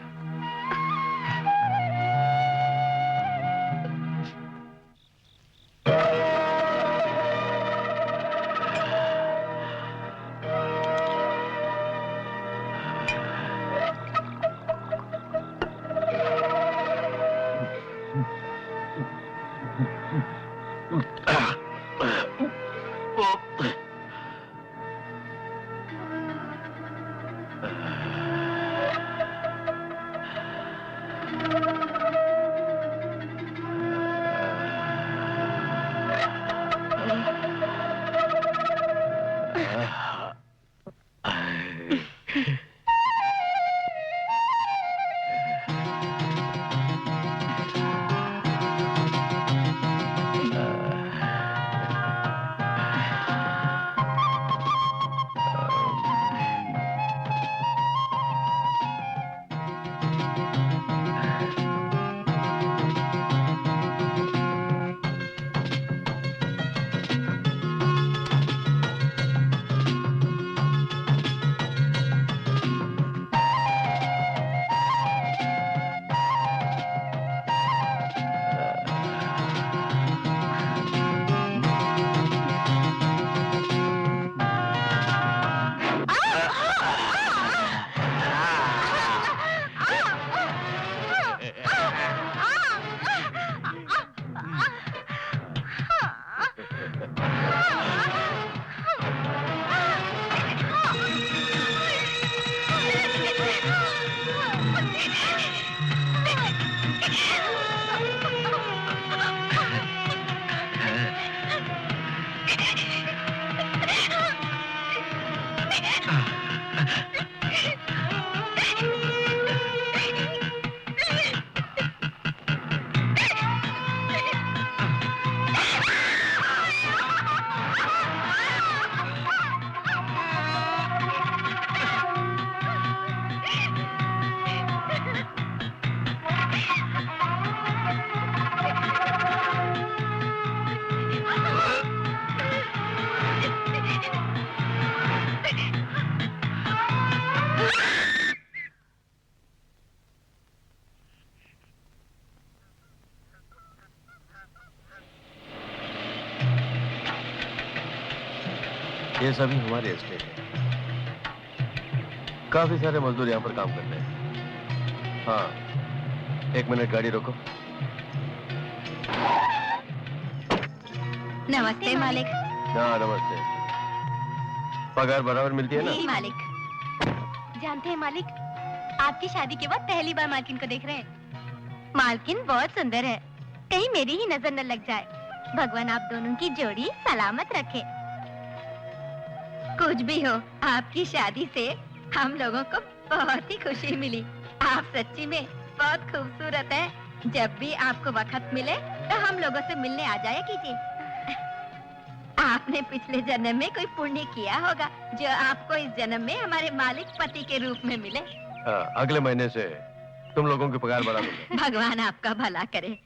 ये सभी हमारे एस्टेट है। काफी सारे मजदूर यहाँ पर काम करते हैं। हाँ, 1 मिनट गाड़ी रोको। नमस्ते मालिक। हाँ, नमस्ते। पगार बराबर मिलती है ना? जी मालिक। जानते हैं मालिक, आपकी शादी के बाद पहली बार मालकिन को देख रहे हैं। मालकिन बहुत सुंदर है, कहीं मेरी ही नजर न लग जाए। भगवान आप दोनों की जोड़ी सलामत रखे। कुछ भी हो, आपकी शादी से हम लोगों को बहुत ही खुशी मिली। आप सच्ची में बहुत खूबसूरत हैं। जब भी आपको वक्त मिले तो हम लोगों से मिलने आ जाया कीजिए। आपने पिछले जन्म में कोई पुण्य किया होगा जो आपको इस जन्म में हमारे मालिक पति के रूप में मिले। अगले महीने से तुम लोगों की पगार बढ़ा दूंगा। भगवान आपका भला करे।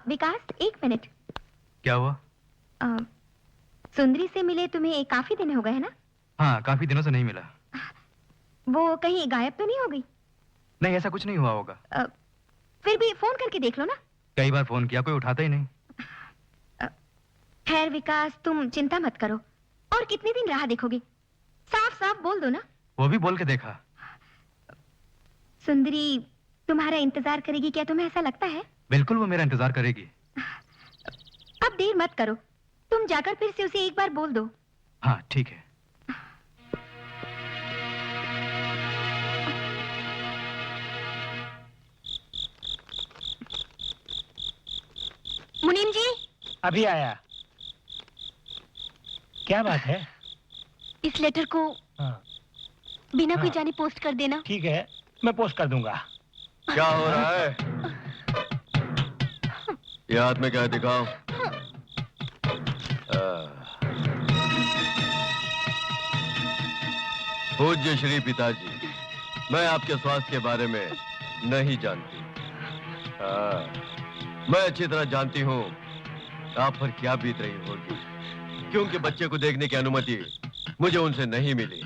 विकास, एक मिनट। क्या हुआ? सुंदरी से मिले तुम्हें काफी दिन हो गए है ना? हाँ, काफी दिनों से नहीं मिला। वो कहीं गायब तो नहीं हो गई? नहीं, ऐसा कुछ नहीं हुआ होगा। फिर भी फोन करके देख लो ना। कई बार फोन किया, कोई उठाता ही नहीं। खैर विकास, तुम चिंता मत करो। और कितने दिन राह देखोगे? साफ साफ बोल दो ना। वो भी बोल के देखा। सुंदरी तुम्हारा इंतजार करेगी क्या, तुम्हें ऐसा लगता है? बिल्कुल, वो मेरा इंतजार करेगी। अब देर मत करो, तुम जाकर फिर से उसे एक बार बोल दो। हाँ, ठीक है। मुनीम जी, अभी आया। क्या बात है? इस लेटर को हाँ, बिना कोई हाँ। जाने पोस्ट कर देना। ठीक है, मैं पोस्ट कर दूंगा। क्या हो रहा है? ये हाथ में क्या है, दिखाओ। पूज्य श्री पिताजी, मैं आपके स्वास्थ्य के बारे में नहीं जानती। मैं अच्छी तरह जानती हूँ आप पर क्या बीत रही होगी, क्योंकि बच्चे को देखने की अनुमति मुझे उनसे नहीं मिली।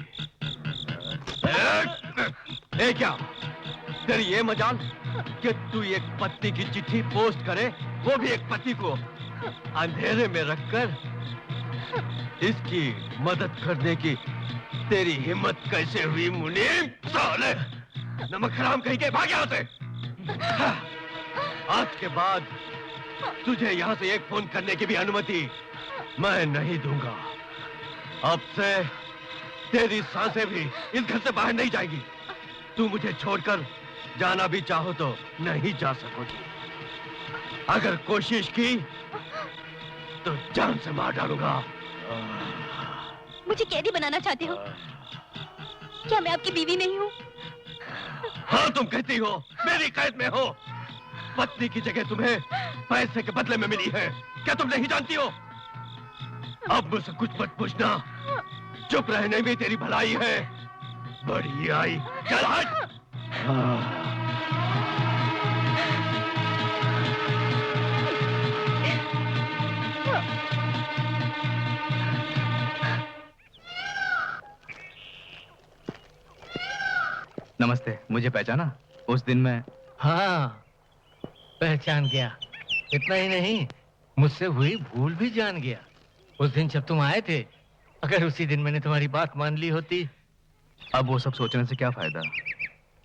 क्या तेरी ये मजाल कि तू एक पत्नी की चिट्ठी पोस्ट करे, वो भी एक पति को अंधेरे में रखकर। इसकी मदद करने की तेरी हिम्मत कैसे हुई मुनीम? साले नमक हराम कहीं के, भाग यहाँ से। आज के बाद तुझे यहाँ से एक फोन करने की भी अनुमति मैं नहीं दूंगा। अब से तेरी सांसें भी इस घर से बाहर नहीं जाएगी। तू मुझे छोड़कर जाना भी चाहो तो नहीं जा सकोगी। अगर कोशिश की तो जान से मार डालूंगा। मुझे कैदी बनाना चाहते हो? क्या मैं आपकी बीवी नहीं हूँ? हाँ, तुम कहती हो मेरी कैद में हो। पत्नी की जगह तुम्हें पैसे के बदले में मिली है, क्या तुम नहीं जानती हो? अब मुझसे कुछ मत पूछना, चुप रहने में तेरी भलाई है। बड़ी आई, चल हट। नमस्ते, मुझे पहचाना? उस दिन मैं हाँ, पहचान गया। इतना ही नहीं, मुझसे हुई भूल भी जान गया। उस दिन जब तुम आए थे, अगर उसी दिन मैंने तुम्हारी बात मान ली होती। अब वो सब सोचने से क्या फायदा?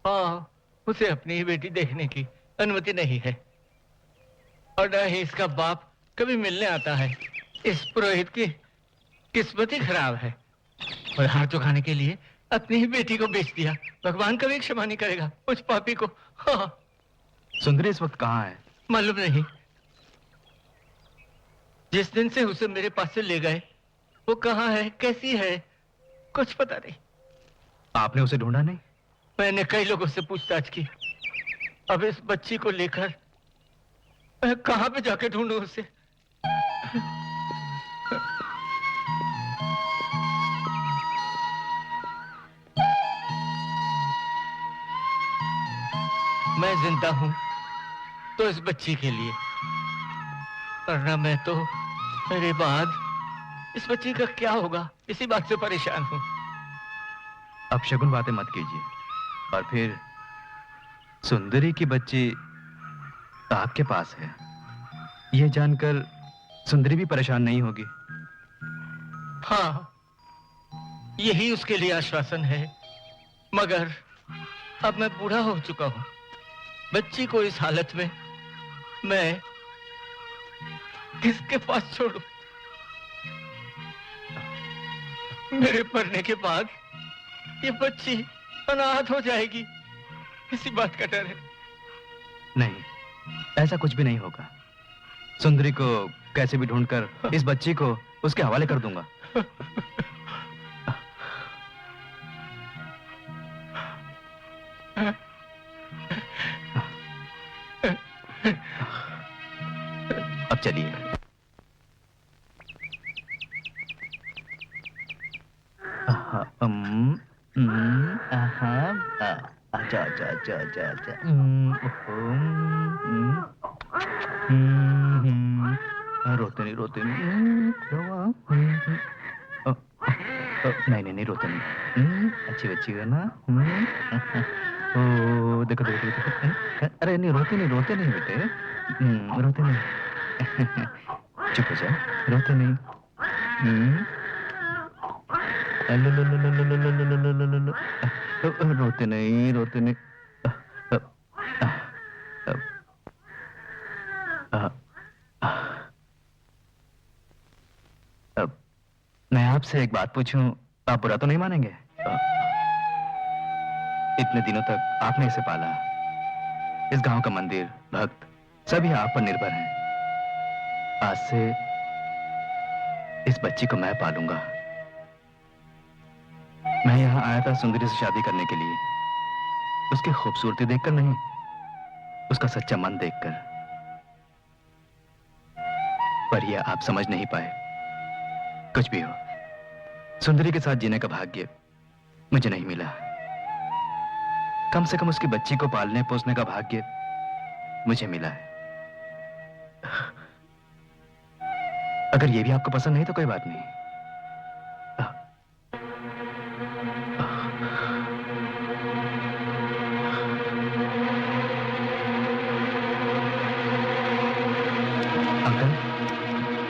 हाँ, उसे अपनी ही बेटी देखने की अनुमति नहीं है, और न ही इसका बाप कभी मिलने आता है। इस पुरोहित की किस्मत ही खराब है, और हार चुकाने के लिए अपनी ही बेटी को बेच दिया। भगवान कभी क्षमा नहीं करेगा उस पापी को। हाँ। सुंदरी इस वक्त कहाँ है? मालूम नहीं। जिस दिन से उसे मेरे पास से ले गए, वो कहाँ है, कैसी है, कुछ पता नहीं। आपने उसे ढूंढा नहीं? मैंने कई लोगों से पूछताछ की। अब इस बच्ची को लेकर मैं कहाँ पे जाके ढूंढूं उसे? मैं जिंदा हूं तो इस बच्ची के लिए, वरना मैं तो मेरे बाद इस बच्ची का क्या होगा, इसी बात से परेशान हूं। अब शगुन बातें मत कीजिए। और फिर सुंदरी की बच्ची आपके पास है, यह जानकर सुंदरी भी परेशान नहीं होगी। हाँ, यही उसके लिए आश्वासन है। मगर अब मैं बूढ़ा हो चुका हूँ। बच्ची को इस हालत में मैं किसके पास छोड़ूं? मेरे मरने के बाद ये बच्ची अनाथ हो जाएगी, इसी बात का डर है। नहीं, ऐसा कुछ भी नहीं होगा। सुंदरी को कैसे भी ढूंढकर इस बच्ची को उसके हवाले कर दूंगा। अब चलिए। आजा आजा आजा आजा आजा। रोते नहीं रोते नहीं। नहीं नहीं नहीं रोते नहीं। अच्छी बच्ची है ना। ओ देखो देखो देखो। अरे नहीं रोते नहीं बेटे। रोते नहीं। चुप हो जा, रोते नहीं। लो लो लो लो लो लो लो लो लो लो लो लो। रोते नहीं रोते नहीं। मैं आपसे एक बात पूछूं, आप बुरा तो नहीं मानेंगे? इतने दिनों तक आपने इसे पाला। इस गांव का मंदिर, भक्त सभी आप पर निर्भर हैं। आज से इस बच्ची को मैं पालूंगा। मैं यहाँ आया था सुंदरी से शादी करने के लिए, उसकी खूबसूरती देखकर नहीं, उसका सच्चा मन देखकर। पर यह आप समझ नहीं पाए। कुछ भी हो, सुंदरी के साथ जीने का भाग्य मुझे नहीं मिला। कम से कम उसकी बच्ची को पालने पोसने का भाग्य मुझे मिला है। अगर ये भी आपको पसंद नहीं तो कोई बात नहीं।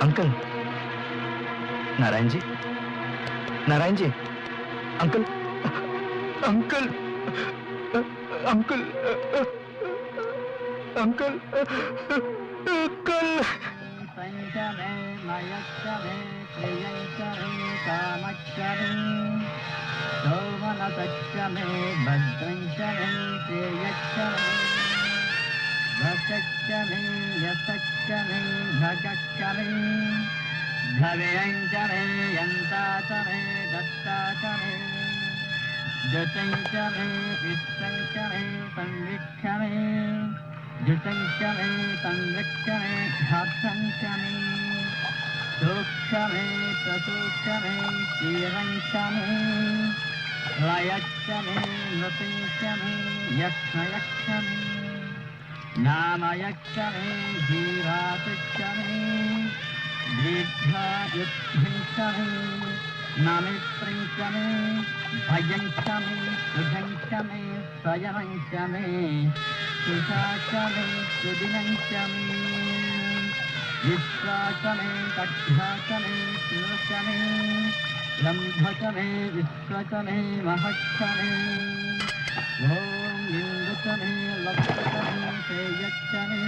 Uncle, Narayan ji, Narayan ji, uncle, uncle, uncle, uncle, uncle. पंचमे मयच्छमे प्रियंचमे कामच्छमे सौमनसच्छमे भद्रंचमे प्रियच्छमे वसच्छमे यशच्छमे भगच्छमे भवेयञ्चमे यन्ताचमे दत्ताचमे जतञ्चमे विश्वञ्चमे संविक्षमे जुटञ्चमे संविक्षमे घातञ्चमे सूक्ष्मे प्रसूक्ष्मे क्षीरञ्चमे लयच्छमे नृतिञ्चमे यक्ष्मयक्षमे नामयक्षमे धीरातिक्षमे दीर्घायुद्धञ्चमे नमित्रञ्चमे भयञ्चमे सुधञ्चमे स्वयमञ्चमे सुषाचमे सुदिनञ्चमे विश्वाचमे कक्षाचमे सुरचमे लम्भचमे विश्वचमे महच्छमे ॐ लिङ्गचमे लक्षचमे तेजच्छमे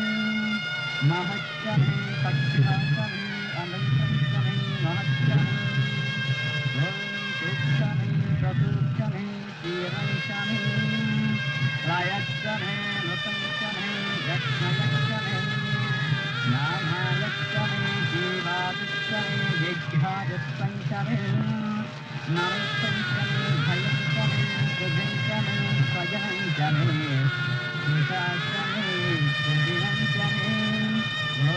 महच्छमे कक्षाचमे अनन्तचमे महच्छमे ॐ सूक्ष्ममे प्रसूक्ष्ममे क्षीरञ्चमे लयच्छमे नृतञ्चमे यक्ष्मयच्छमे नानायच्छमे जीवादिच्छमे जिघ्रादित्वञ्चमे नमित्तञ्चमे भयञ्चमे सुजञ्चमे स्वजनञ्चमे सुषाचमे सुदिनञ्चमे ॐ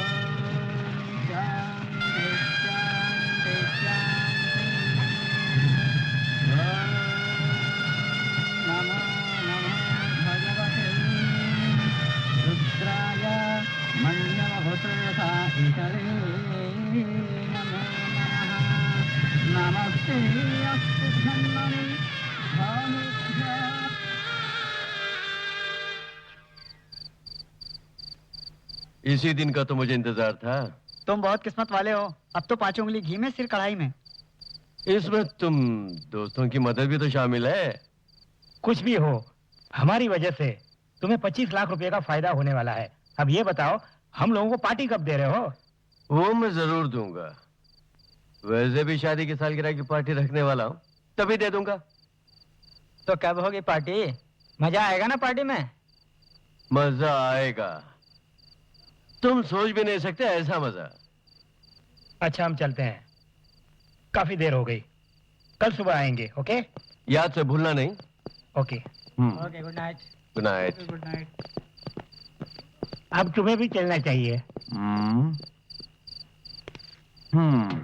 शान्ति शान्ति शान्ति ॐ नमो नमः भगवते रुद्राय मन्यवभूतथा ईशरे नमो नमः नमस्ते अस्तु धन्वने भानुभ्यः। इसी दिन का तो मुझे इंतजार था। तुम बहुत किस्मत वाले हो, अब तो 5 उंगली घी में सिर कढ़ाई में। इसमें तुम दोस्तों की मदद भी तो शामिल है। कुछ भी हो, हमारी वजह से तुम्हें 25 लाख रुपए का फायदा होने वाला है। अब ये बताओ, हम लोगों को पार्टी कब दे रहे हो? वो मैं जरूर दूंगा। वैसे भी शादी की सालगिरह की पार्टी रखने वाला हूँ, तभी दे दूंगा। तो कब होगी पार्टी? मजा आएगा ना पार्टी में? मजा आएगा, तुम सोच भी नहीं सकते ऐसा मजा। अच्छा, हम चलते हैं, काफी देर हो गई। कल सुबह आएंगे, ओके? याद से भूलना नहीं। Okay. Okay, good night. Good night. Good night. अब तुम्हें भी चलना चाहिए। हम्म। हम्म।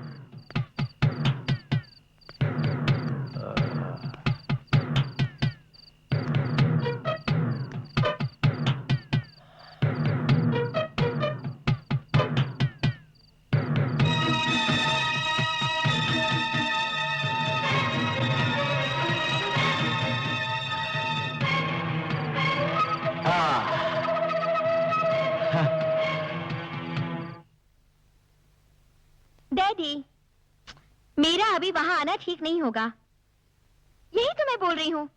डैडी, मेरा अभी वहां आना ठीक नहीं होगा। यही तो मैं बोल रही हूँ,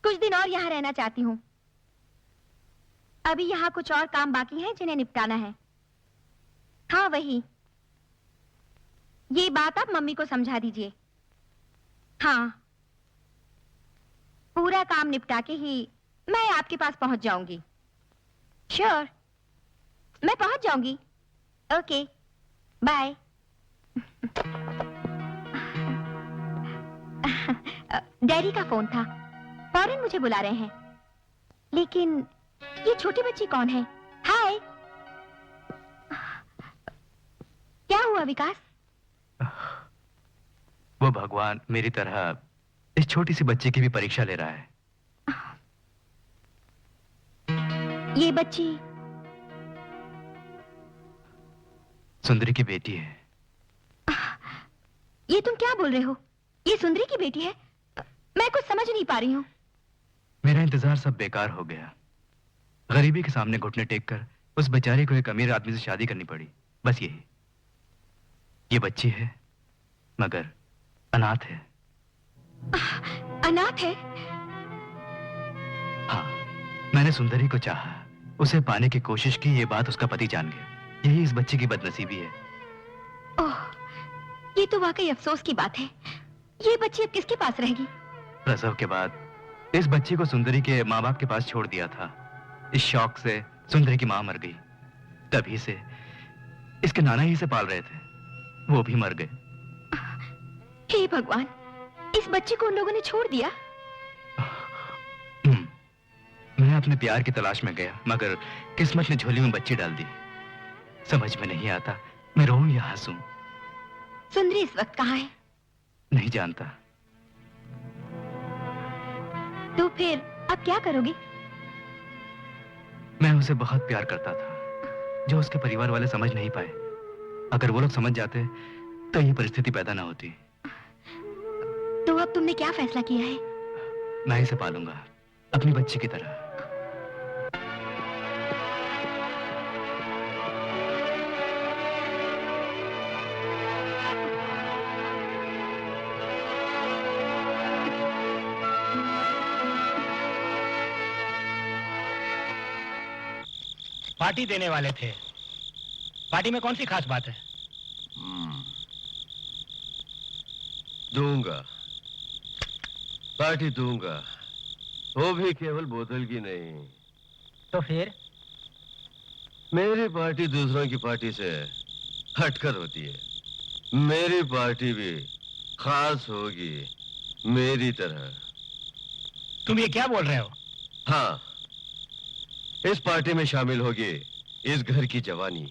कुछ दिन और यहाँ रहना चाहती हूँ। अभी यहाँ कुछ और काम बाकी हैं जिन्हें निपटाना है। हाँ वही, ये बात आप मम्मी को समझा दीजिए। हाँ, पूरा काम निपटा के ही मैं आपके पास पहुंच जाऊंगी। श्योर, मैं पहुंच जाऊंगी। Okay, bye. डैडी का फोन था, फौरन मुझे बुला रहे हैं। लेकिन ये छोटी बच्ची कौन है? हाय, क्या हुआ विकास? वो भगवान मेरी तरह इस छोटी सी बच्ची की भी परीक्षा ले रहा है। ये बच्ची सुंदरी की बेटी है। ये तुम क्या बोल रहे हो? ये सुंदरी की बेटी है? मैं कुछ समझ नहीं पा रही हूँ। मेरा इंतजार सब बेकार हो गया। गरीबी के सामने घुटने टेक कर उस बेचारे को एक अमीर आदमी से शादी करनी पड़ी, बस यही। ये बच्ची है मगर अनाथ है। अनाथ है? हाँ, मैंने सुंदरी को चाहा, उसे पाने की कोशिश की। ये बात उसका पति जान गया। यही इस बच्चे की बदनसीबी है। ओह, ये तो वाकई अफसोस की बात है। ये बच्ची अब किसके पास रहेगी? प्रसव के बाद इस बच्ची को सुंदरी के माँ बाप के पास छोड़ दिया था। इस शौक से सुंदरी की माँ मर गई। तभी से इसके नाना ही इसे पाल रहे थे, वो भी मर गए। हे भगवान, इस बच्चे को उन लोगों ने छोड़ दिया। मैं अपने प्यार की तलाश में गया, मगर किस्मत ने झोली में बच्ची डाल दी। समझ में नहीं आता मैं रोऊं या हंसूं। सुंदरी इस वक्त कहाँ है? नहीं जानता। तो फिर अब क्या करोगे? मैं उसे बहुत प्यार करता था, जो उसके परिवार वाले समझ नहीं पाए। अगर वो लोग समझ जाते तो ये परिस्थिति पैदा ना होती। तो अब तुमने क्या फैसला किया है? मैं इसे पालूंगा अपनी बच्ची की तरह। पार्टी देने वाले थे, पार्टी में कौन सी खास बात है? दूंगा, पार्टी दूंगा, वो भी केवल बोतल की नहीं। तो फिर? मेरी पार्टी दूसरों की पार्टी से हटकर होती है। मेरी पार्टी भी खास होगी, मेरी तरह। तुम ये क्या बोल रहे हो? हाँ, इस पार्टी में शामिल होगी इस घर की जवानी।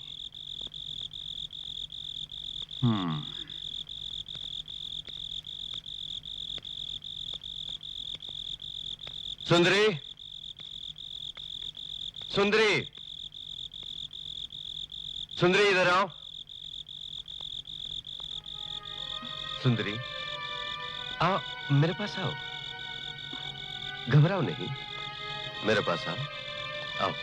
सुंदरी, सुंदरी, सुंदरी इधर आओ। सुंदरी, आओ, मेरे पास आओ। घबराओ नहीं, मेरे पास आओ। आओ।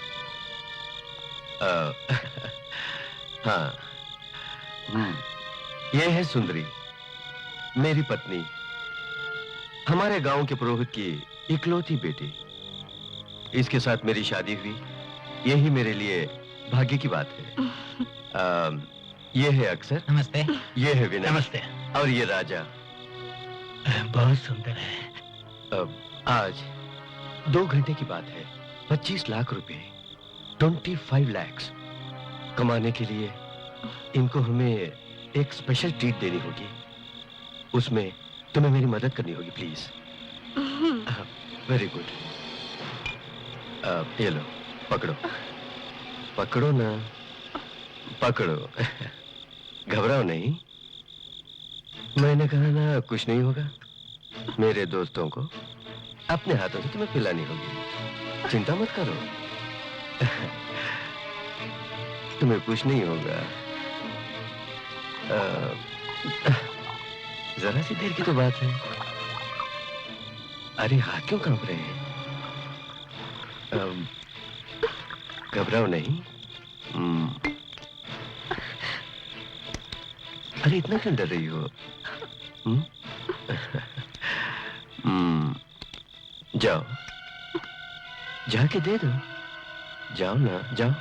हाँ, ये है सुंदरी, मेरी पत्नी, हमारे गांव के पुरोहित की इकलौती बेटी, इसके साथ मेरी शादी हुई, यही मेरे लिए भाग्य की बात है। ये है अक्षर। नमस्ते। ये है विनय। नमस्ते। और ये राजा। बहुत सुंदर है। आज 2 घंटे की बात है, 25 लाख रुपए, 25 lakhs कमाने के लिए इनको हमें एक स्पेशल ट्रीट देनी होगी। उसमें तुम्हें मेरी मदद करनी होगी, प्लीज। Very good. ये लो, पकड़ो, पकड़ो ना, पकड़ो। घबराओ नहीं, मैंने कहा ना कुछ नहीं होगा। मेरे दोस्तों को अपने हाथों से तुम्हें पिलानी होगी, चिंता मत करो। तुम्हें कुछ नहीं होगा। जरा सी देर की तो बात है। अरे हाथ क्यों कांप रहे हैं? घबराओ नहीं। अरे इतना क्यों डर रही हो? जाओ, जाके दे दो, जाओ ना, जाओ।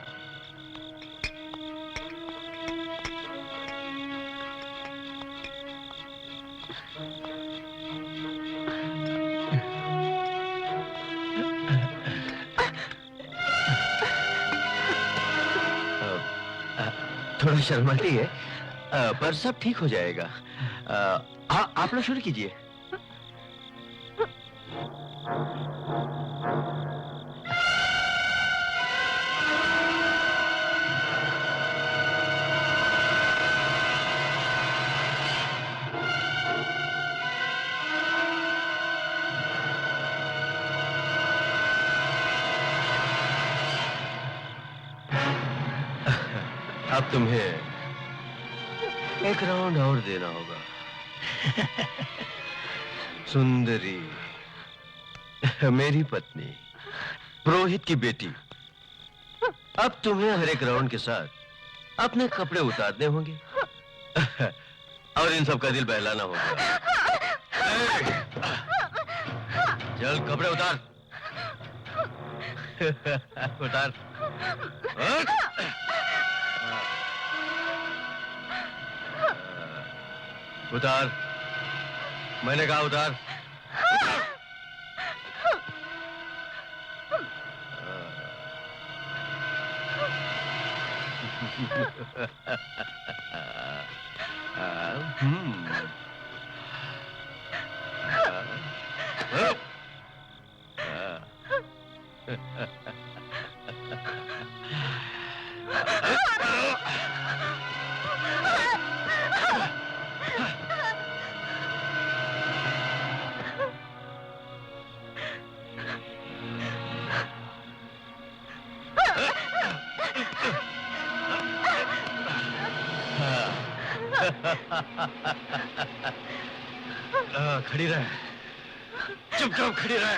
थोड़ा शर्माती है, पर सब ठीक हो जाएगा। आप लोग शुरू कीजिए। अब तुम्हें एक राउंड और देना होगा। सुंदरी, मेरी पत्नी, पुरोहित की बेटी, अब तुम्हें हर एक राउंड के साथ अपने कपड़े उतारने होंगे और इन सब का दिल बहलाना होगा। चल कपड़े उतार। उतार। उतार, मैंने कहा उतार। खड़ी रहे, चुपचाप खड़ी रहे।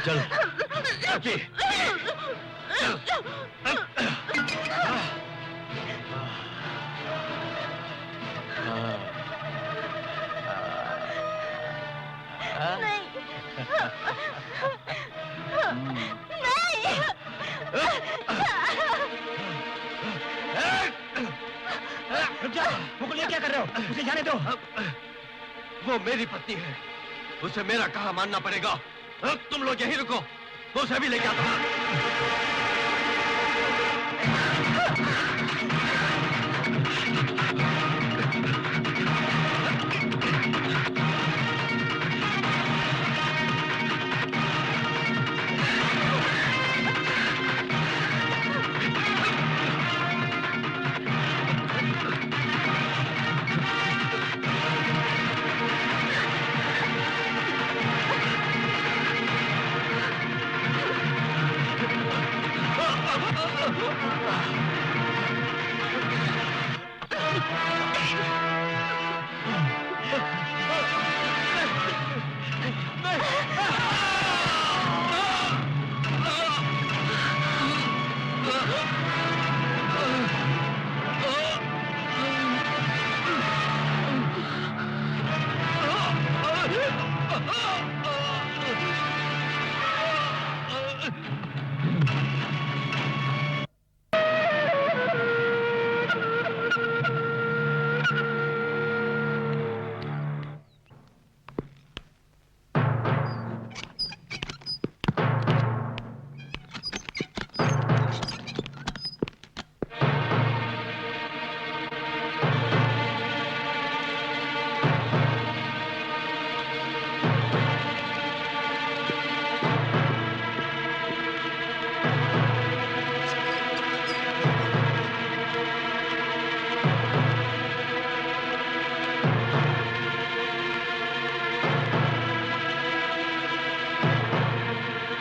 चल, चल, मुकुल, क्या कर रहे हो? उसे जाने दो। वो मेरी पत्नी है, उसे मेरा कहा मानना पड़ेगा। तुम लोग यहीं रुको, मैं उसे भी लेके आता हूँ।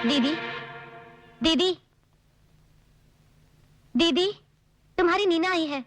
दीदी, दीदी, दीदी, तुम्हारी नीना आई है।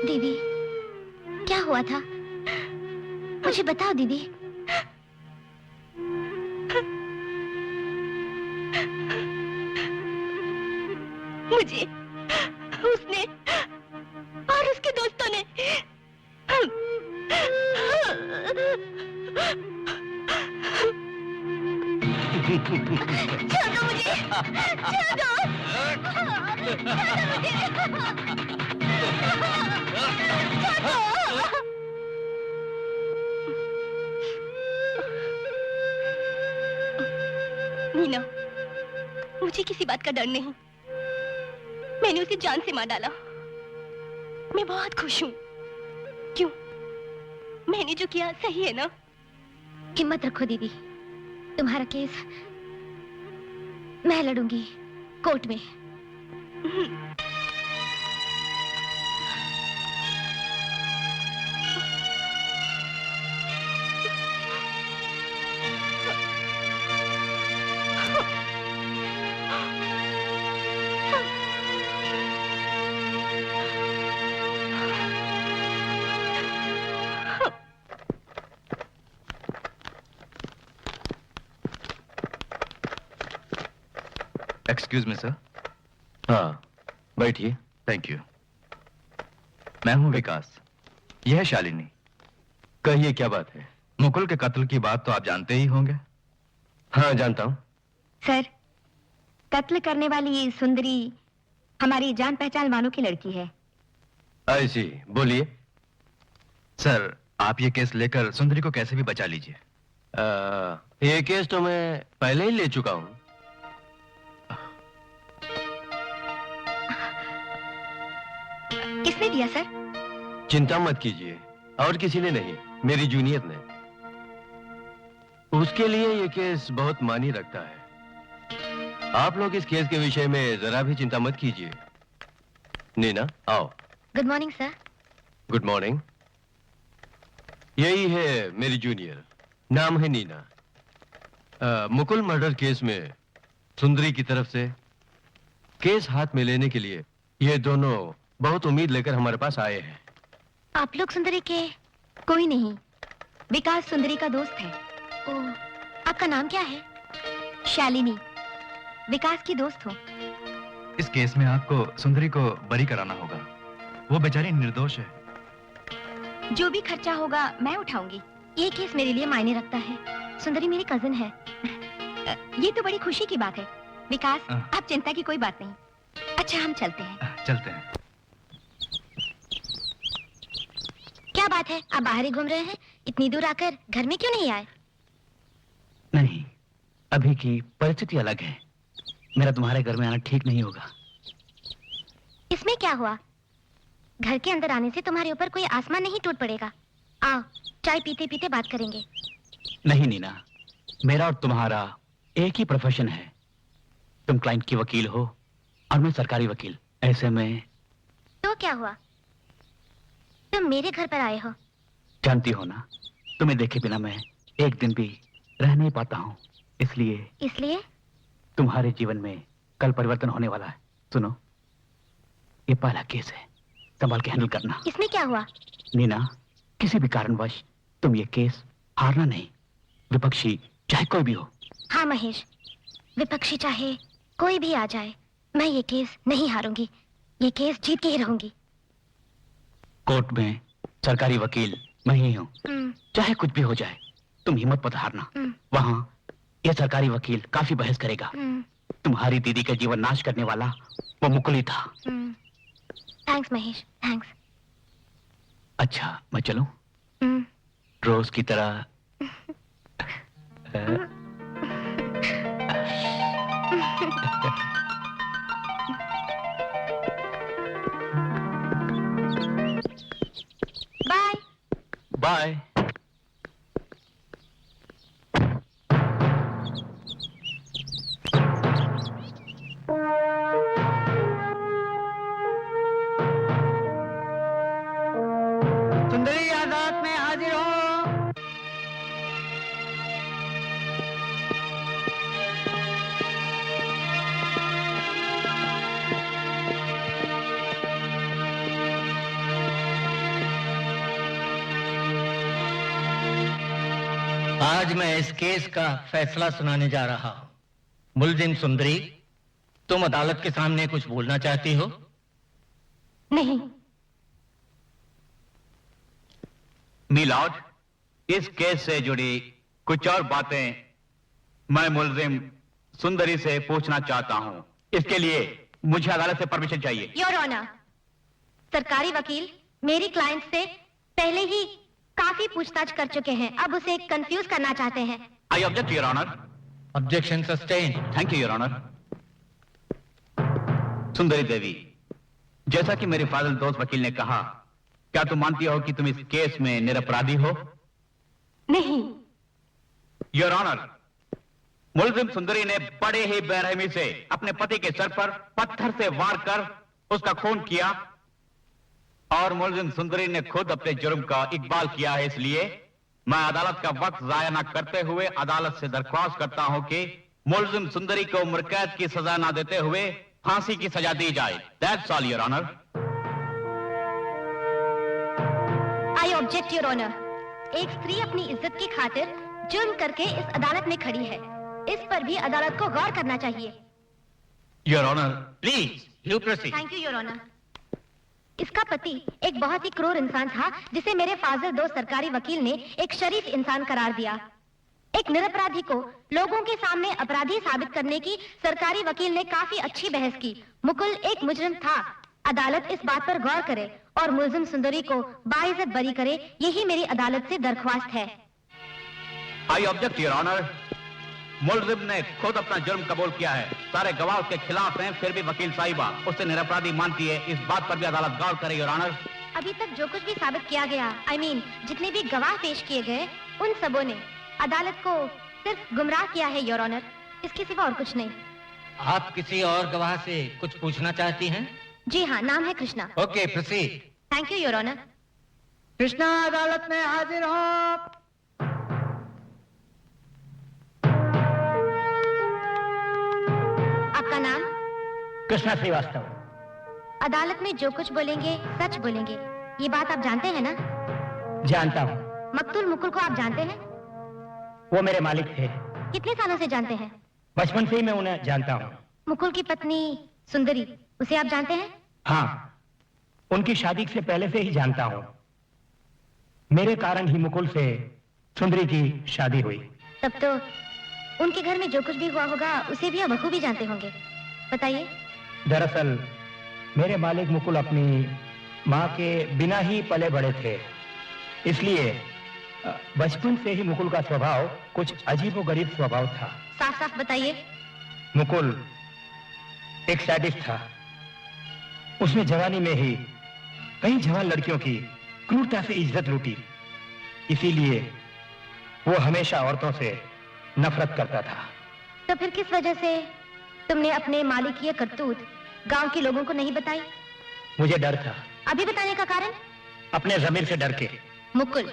दीदी, क्या हुआ था? मुझे बताओ दीदी। मुझे उसने और उसके दोस्तों ने छोड़ो मुझे, नीना, मुझे किसी बात का डर नहीं। मैंने उसे जान से मार डाला। मैं बहुत खुश हूँ। क्यों? मैंने जो किया सही है ना? हिम्मत रखो दीदी, तुम्हारा केस मैं लड़ूंगी कोर्ट में। Excuse me sir. हाँ, बैठिए। Thank you. मैं हूं विकास, यह है शालिनी। कहिए, क्या बात है? मुकुल के कत्ल की बात तो आप जानते ही होंगे। हाँ, जानता हूँ। सर, कत्ल करने वाली ये सुंदरी हमारी जान पहचान वालों की लड़की है। ऐसी, बोलिए। सर, आप ये केस लेकर सुंदरी को कैसे भी बचा लीजिए। ये केस तो मैं पहले ही ले चुका हूँ। किसने दिया सर? चिंता मत कीजिए, और किसी ने नहीं, मेरी जूनियर ने। उसके लिए ये केस बहुत मायने रखता है। आप लोग इस केस के विषय में जरा भी चिंता मत कीजिए। नीना, आओ। Good morning sir. Good morning. यही है मेरी जूनियर, नाम है नीना। मुकुल मर्डर केस में सुंदरी की तरफ से केस हाथ में लेने के लिए ये दोनों बहुत उम्मीद लेकर हमारे पास आए हैं। आप लोग सुंदरी के? कोई नहीं, विकास सुंदरी का दोस्त है। ओह, आपका नाम क्या है? शालिनी, विकास की दोस्त हो। इस केस में आपको सुंदरी को बरी कराना होगा। वो बेचारी निर्दोष है। जो भी खर्चा होगा मैं उठाऊंगी। ये केस मेरे लिए मायने रखता है। सुंदरी मेरी कजिन है। ये तो बड़ी खुशी की बात है। विकास, आप चिंता की कोई बात नहीं। अच्छा, हम चलते हैं। चलते हैं। क्या बात है, आप बाहर ही घूम रहे हैं? इतनी दूर आकर घर में क्यों नहीं आए? नहीं, अभी की परिस्थिति अलग है। मेरा तुम्हारे घर में आना ठीक नहीं होगा। इसमें क्या हुआ? घर के अंदर आने से तुम्हारे ऊपर कोई आसमान नहीं टूट पड़ेगा। आओ, चाय पीते पीते बात करेंगे। नहीं नीना, मेरा और तुम्हारा एक ही प्रोफेशन है। तुम क्लाइंट की वकील हो और मैं सरकारी वकील। ऐसे में तो क्या हुआ? तुम मेरे घर पर आए हो। जानती हो ना, तुम्हें देखे बिना मैं एक दिन भी रह नहीं पाता हूँ। इसलिए तुम्हारे जीवन में कल परिवर्तन होने वाला है। सुनो, ये पहला केस है, संभाल के हैंडल करना। इसमें क्या हुआ? नीना, किसी भी कारणवश तुम ये केस हारना नहीं, विपक्षी चाहे कोई भी हो। हाँ महेश, विपक्षी चाहे कोई भी आ जाए, मैं ये केस नहीं हारूंगी। ये केस जीत के ही रहूंगी। कोर्ट में सरकारी वकील मैं ही हूँ। चाहे कुछ भी हो जाए, तुम हिम्मत मत हारना। वहाँ ये सरकारी वकील काफी बहस करेगा। तुम्हारी दीदी का जीवन नाश करने वाला वो मुकुल ही था। Thanks Mahesh, thanks. अच्छा, मैं चलूं? रोज की तरह। Bye bye. सुंदरी अदालत में हाजिर हो। आज मैं इस केस का फैसला सुनाने जा रहा हूं। मुलजिम सुंदरी, तुम अदालत के सामने कुछ बोलना चाहती हो? नहीं। मिलॉर्ड, इस केस से जुड़ी कुछ और बातें मैं मुलजिम सुंदरी से पूछना चाहता हूं। इसके लिए मुझे अदालत से परमिशन चाहिए। योर ऑनर, सरकारी वकील मेरी क्लाइंट से पहले ही काफी पूछताछ कर चुके हैं। अब उसे कंफ्यूज करना चाहते हैं। I object your honour. Objection sustain. Thank you your honour. Sundari Devi, जैसा कि मेरे फादर दोस्त वकील ने कहा, क्या तुम मानती हो कि तुम इस केस में निरपराधी हो? नहीं। योर ऑनर, मुलजिम सुंदरी ने बड़े ही बेरहमी से अपने पति के सर पर पत्थर से वार कर उसका खून किया और मुलजिम सुंदरी ने खुद अपने जुर्म का इकबाल किया है। इसलिए मैं अदालत का वक्त जाया न करते हुए अदालत से दरख्वास्त करता हूं कि मुलजिम सुंदरी को उम्र कैद की सजा न देते हुए फांसी की सजा दी जाए। That's all your honour. I object your honour. एक स्त्री अपनी इज्जत की खातिर जुर्म करके इस अदालत में खड़ी है। इस पर भी अदालत को गौर करना चाहिए। Your honour. Please you proceed. Thank you your honour. इसका पति एक बहुत ही क्रूर इंसान था, जिसे मेरे फाजल दोस्त सरकारी वकील ने एक शरीफ इंसान करार दिया। एक निरपराधी को लोगों के सामने अपराधी साबित करने की सरकारी वकील ने काफी अच्छी बहस की। मुकुल एक मुजरिम था। अदालत इस बात पर गौर करे और मुलजिम सुंदरी को बाइज्जत बरी करे, यही मेरी अदालत से दरख्वास्त है। I object your honour. मुलजिम ने खुद अपना जुर्म कबूल किया है। सारे गवाह उसके खिलाफ हैं, फिर भी वकील साहिबा उसे निरपराधी मानती है। इस बात पर भी अदालत गौर करे योर ऑनर। अभी तक जो कुछ भी साबित किया गया, जितने भी गवाह पेश किए गए, उन सबों ने अदालत को सिर्फ गुमराह किया है योर ऑनर। इसके सिवा और कुछ नहीं। आप किसी और गवाह से कुछ पूछना चाहती हैं? जी हाँ, नाम है Krishna. Okay, proceed. Thank you your honour. Krishna अदालत में हाजिर हो। आपका नाम? कृष्णा श्रीवास्तव। अदालत में जो कुछ बोलेंगे सच बोलेंगे, ये बात आप जानते हैं ना? जानता हूँ। मकतूल मुकुल को आप जानते हैं? वो मेरे मालिक थे। कितने सालों से जानते हैं? बचपन से ही मैं उन्हें जानता हूँ। मुकुल की पत्नी सुंदरी, उसे आप जानते हैं? हाँ, उनकी शादी से पहले से ही जानता हूँ। मेरे कारण ही मुकुल से सुंदरी की शादी हुई। तब तो उनके घर में जो कुछ भी हुआ होगा उसे भी आप बखूबी जानते होंगे। बताइए। दरअसल मेरे मालिक मुकुल अपनी माँ के बिना ही पले बड़े थे, इसलिए बचपन से ही मुकुल का स्वभाव कुछ अजीबोगरीब स्वभाव था। साफ साफ बताइए। मुकुल एक सैडिस्ट था। उसने जवानी में ही कई जवान लड़कियों की क्रूरता से इज्जत लूटी, इसीलिए वो हमेशा औरतों से नफरत करता था। तो फिर किस वजह से तुमने अपने मालिक की ये करतूत गांव के लोगों को नहीं बताई? मुझे डर था। अभी बताने का कारण? अपने जमीर से डर के। मुकुल,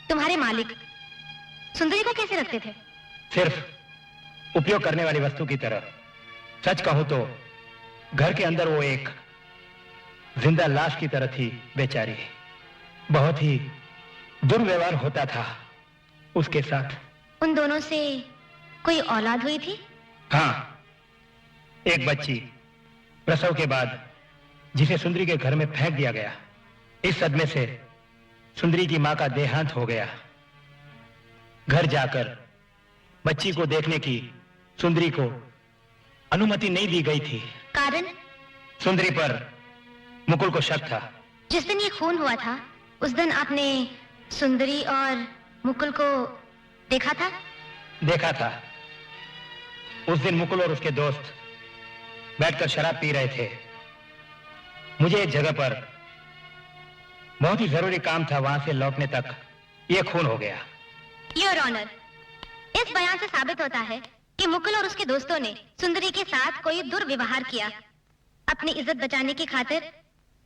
तुम्हारे मालिक सुंदरी को कैसे रखते थे? सिर्फ उपयोग करने वाली वस्तु की तरह। सच कहूं तो घर के अंदर वो एक जिंदा लाश की तरह थी बेचारी। बहुत ही दुर्व्यवहार होता था उसके साथ। उन दोनों से कोई औलाद हुई थी? हाँ, एक बच्ची प्रसव के बाद जिसे सुंदरी के घर में फेंक दिया गया। इस सदमे से सुंदरी की मां का देहांत हो गया। घर जाकर बच्ची को देखने की सुंदरी को अनुमति नहीं दी गई थी। कारण? सुंदरी पर मुकुल को शक था। जिस दिन ये खून हुआ था उस दिन आपने सुंदरी और मुकुल को देखा था? देखा था। उस दिन मुकुल और उसके दोस्त बैठकर शराब पी रहे थे। मुझे एक जगह पर बहुत ही जरूरी काम था, वहां से लौटने तक ये खून हो गया। योर ऑनर, इस बयान से साबित होता है कि मुकुल और उसके दोस्तों ने सुंदरी के साथ कोई दुर्व्यवहार किया। अपनी इज्जत बचाने की खातिर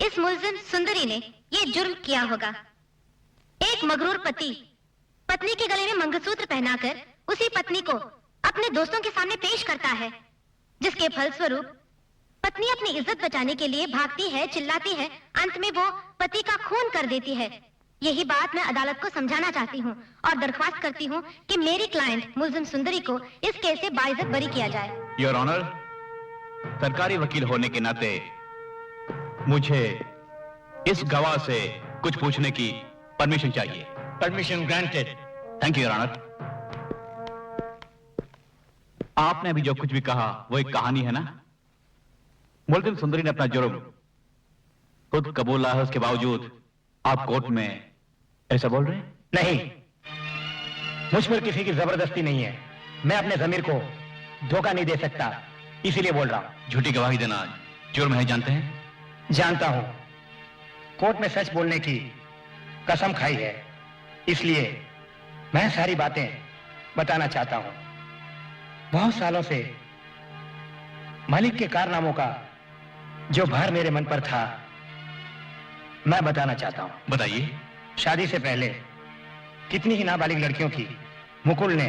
इस मुलजिम सुंदरी ने ये जुर्म किया होगा। एक मगरूर पति पत्नी के गले में मंगलसूत्र पहनाकर उसी पत्नी को अपने दोस्तों के सामने पेश करता है, जिसके फलस्वरूप पत्नी अपनी इज्जत बचाने के लिए भागती है, चिल्लाती है, अंत में वो पति का खून कर देती है। यही बात मैं अदालत को समझाना चाहती हूँ और दरख्वास्त करती हूँ कि मेरी क्लाइंट मुलजिम सुंदरी को इस केस से बाइज्जत बरी किया जाए। योर ऑनर, सरकारी वकील होने के नाते मुझे इस गवाह से कुछ पूछने की परमिशन चाहिए। Permission granted. Thank you your honour. आपने अभी जो कुछ भी कहा वो एक कहानी है ना? मुलजिम सुंदरी ने अपना जुर्म खुद कबूला है, उसके बावजूद आप कोर्ट में ऐसा बोल रहे हैं? नहीं, मुझ पर किसी की जबरदस्ती नहीं है। मैं अपने जमीर को धोखा नहीं दे सकता, इसीलिए बोल रहा हूं। झूठी गवाही देना जुर्म है, जानते हैं? जानता हूं। कोर्ट में सच बोलने की कसम खाई है, इसलिए मैं सारी बातें बताना चाहता हूं। बहुत सालों से मालिक के कारनामों का जो भार मेरे मन पर था मैं बताना चाहता हूं। बताइए। शादी से पहले कितनी ही नाबालिग लड़कियों की मुकुल ने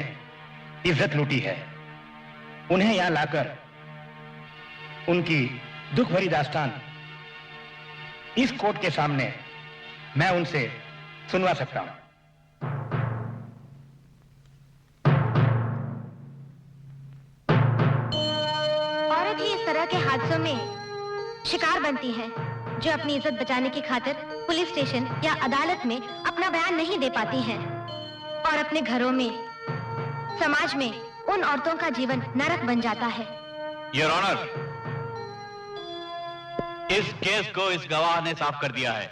इज्जत लूटी है। उन्हें यहां लाकर उनकी दुख भरी दास्तान इस कोर्ट के सामने मैं उनसे सुनवा सकता हूं। औरत ही इस तरह के हादसों में शिकार बनती है जो अपनी इज्जत बचाने की खातिर पुलिस स्टेशन या अदालत में अपना बयान नहीं दे पाती हैं और अपने घरों में, समाज में उन औरतों का जीवन नरक बन जाता है। योर ऑनर, इस केस को इस गवाह ने साफ कर दिया है।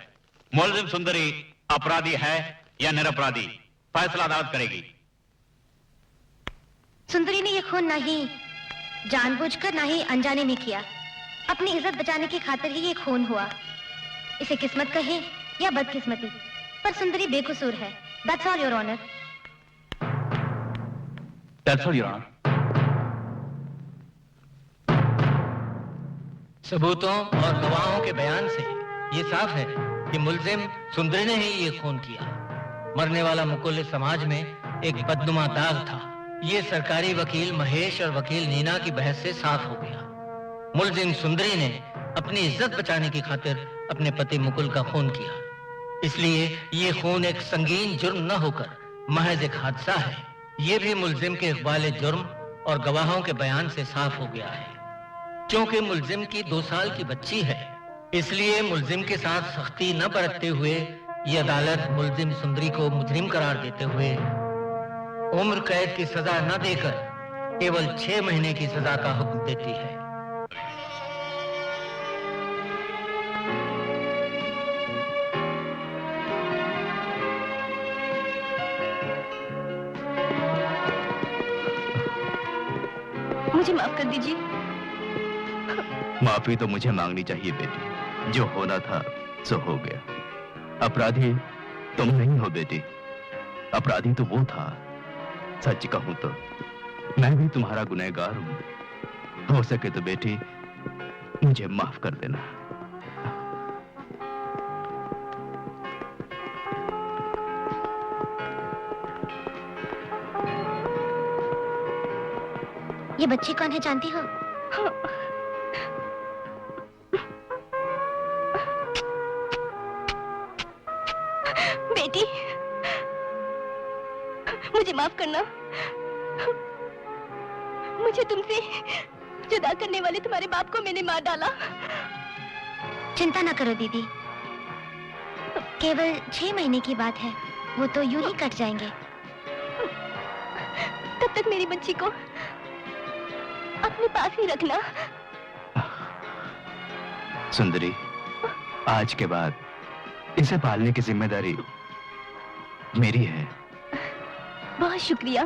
मुलजिम सुंदरी अपराधी है या निरपराधी, फैसला अदालत करेगी। सुंदरी ने ये खून नहीं जानबूझकर ना ही अनजाने में किया। अपनी इज्जत बचाने की खातिर ही ये खून हुआ। इसे किस्मत कहे या बदकिस्मती, पर सुंदरी बेकसूर है। That's all, Your Honor. That's all, Your Honor. सबूतों और गवाहों के बयान से ये साफ है कि मुलजिम सुंदरी ने ही ये खून किया। मरने वाला मुकुल इस समाज में एक बदनुमा दाग था। ये सरकारी वकील महेश और वकील नीना की बहस से साफ हो गया। मुलजिम सुंदरी ने अपनी इज्जत बचाने की खातिर अपने पति मुकुल का खून किया, इसलिए ये खून एक संगीन जुर्म न होकर महज एक हादसा है। ये भी मुलजिम के इकबाल जुर्म और गवाहों के बयान से साफ हो गया है। क्योंकि मुलजिम की 2 साल की बच्ची है, इसलिए मुलजिम के साथ सख्ती न बरतते हुए ये अदालत मुलजिम सुंदरी को मुजरिम करार देते हुए उम्र कैद की सजा न देकर केवल 6 महीने की सजा का हुक्म देती है। मुझे माफ कर दीजिए। माफी तो मुझे मांगनी चाहिए बेटी, जो होना था सो हो गया। अपराधी तुम नहीं हो बेटी, अपराधी तो वो था। सच कहूं तो मैं भी तुम्हारा गुनहगार हूं। हो सके तो बेटी मुझे माफ कर देना। ये बच्ची कौन है जानती हो? बेटी, मुझे माफ करना। मुझे तुमसे जुदा करने वाले तुम्हारे बाप को मैंने मार डाला। चिंता न करो दीदी, केवल 6 महीने की बात है, वो तो यूं ही कट जाएंगे। तब तक मेरी बच्ची को अपने पास ही रखना। सुंदरी, आज के बाद इसे पालने की जिम्मेदारी मेरी है। बहुत शुक्रिया।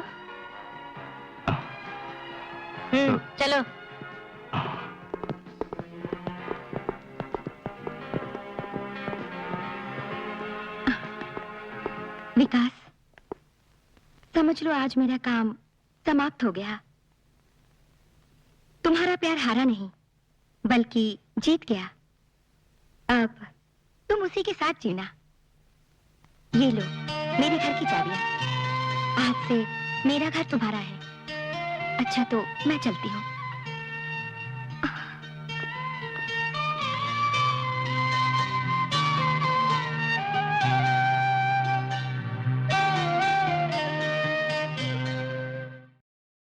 चलो। विकास, समझ लो आज मेरा काम समाप्त हो गया। तुम्हारा प्यार हारा नहीं, बल्कि जीत गया। अब तुम उसी के साथ जीना। ये लो मेरे घर की चाबियां। आज से मेरा घर तुम्हारा है। अच्छा तो मैं चलती हूँ।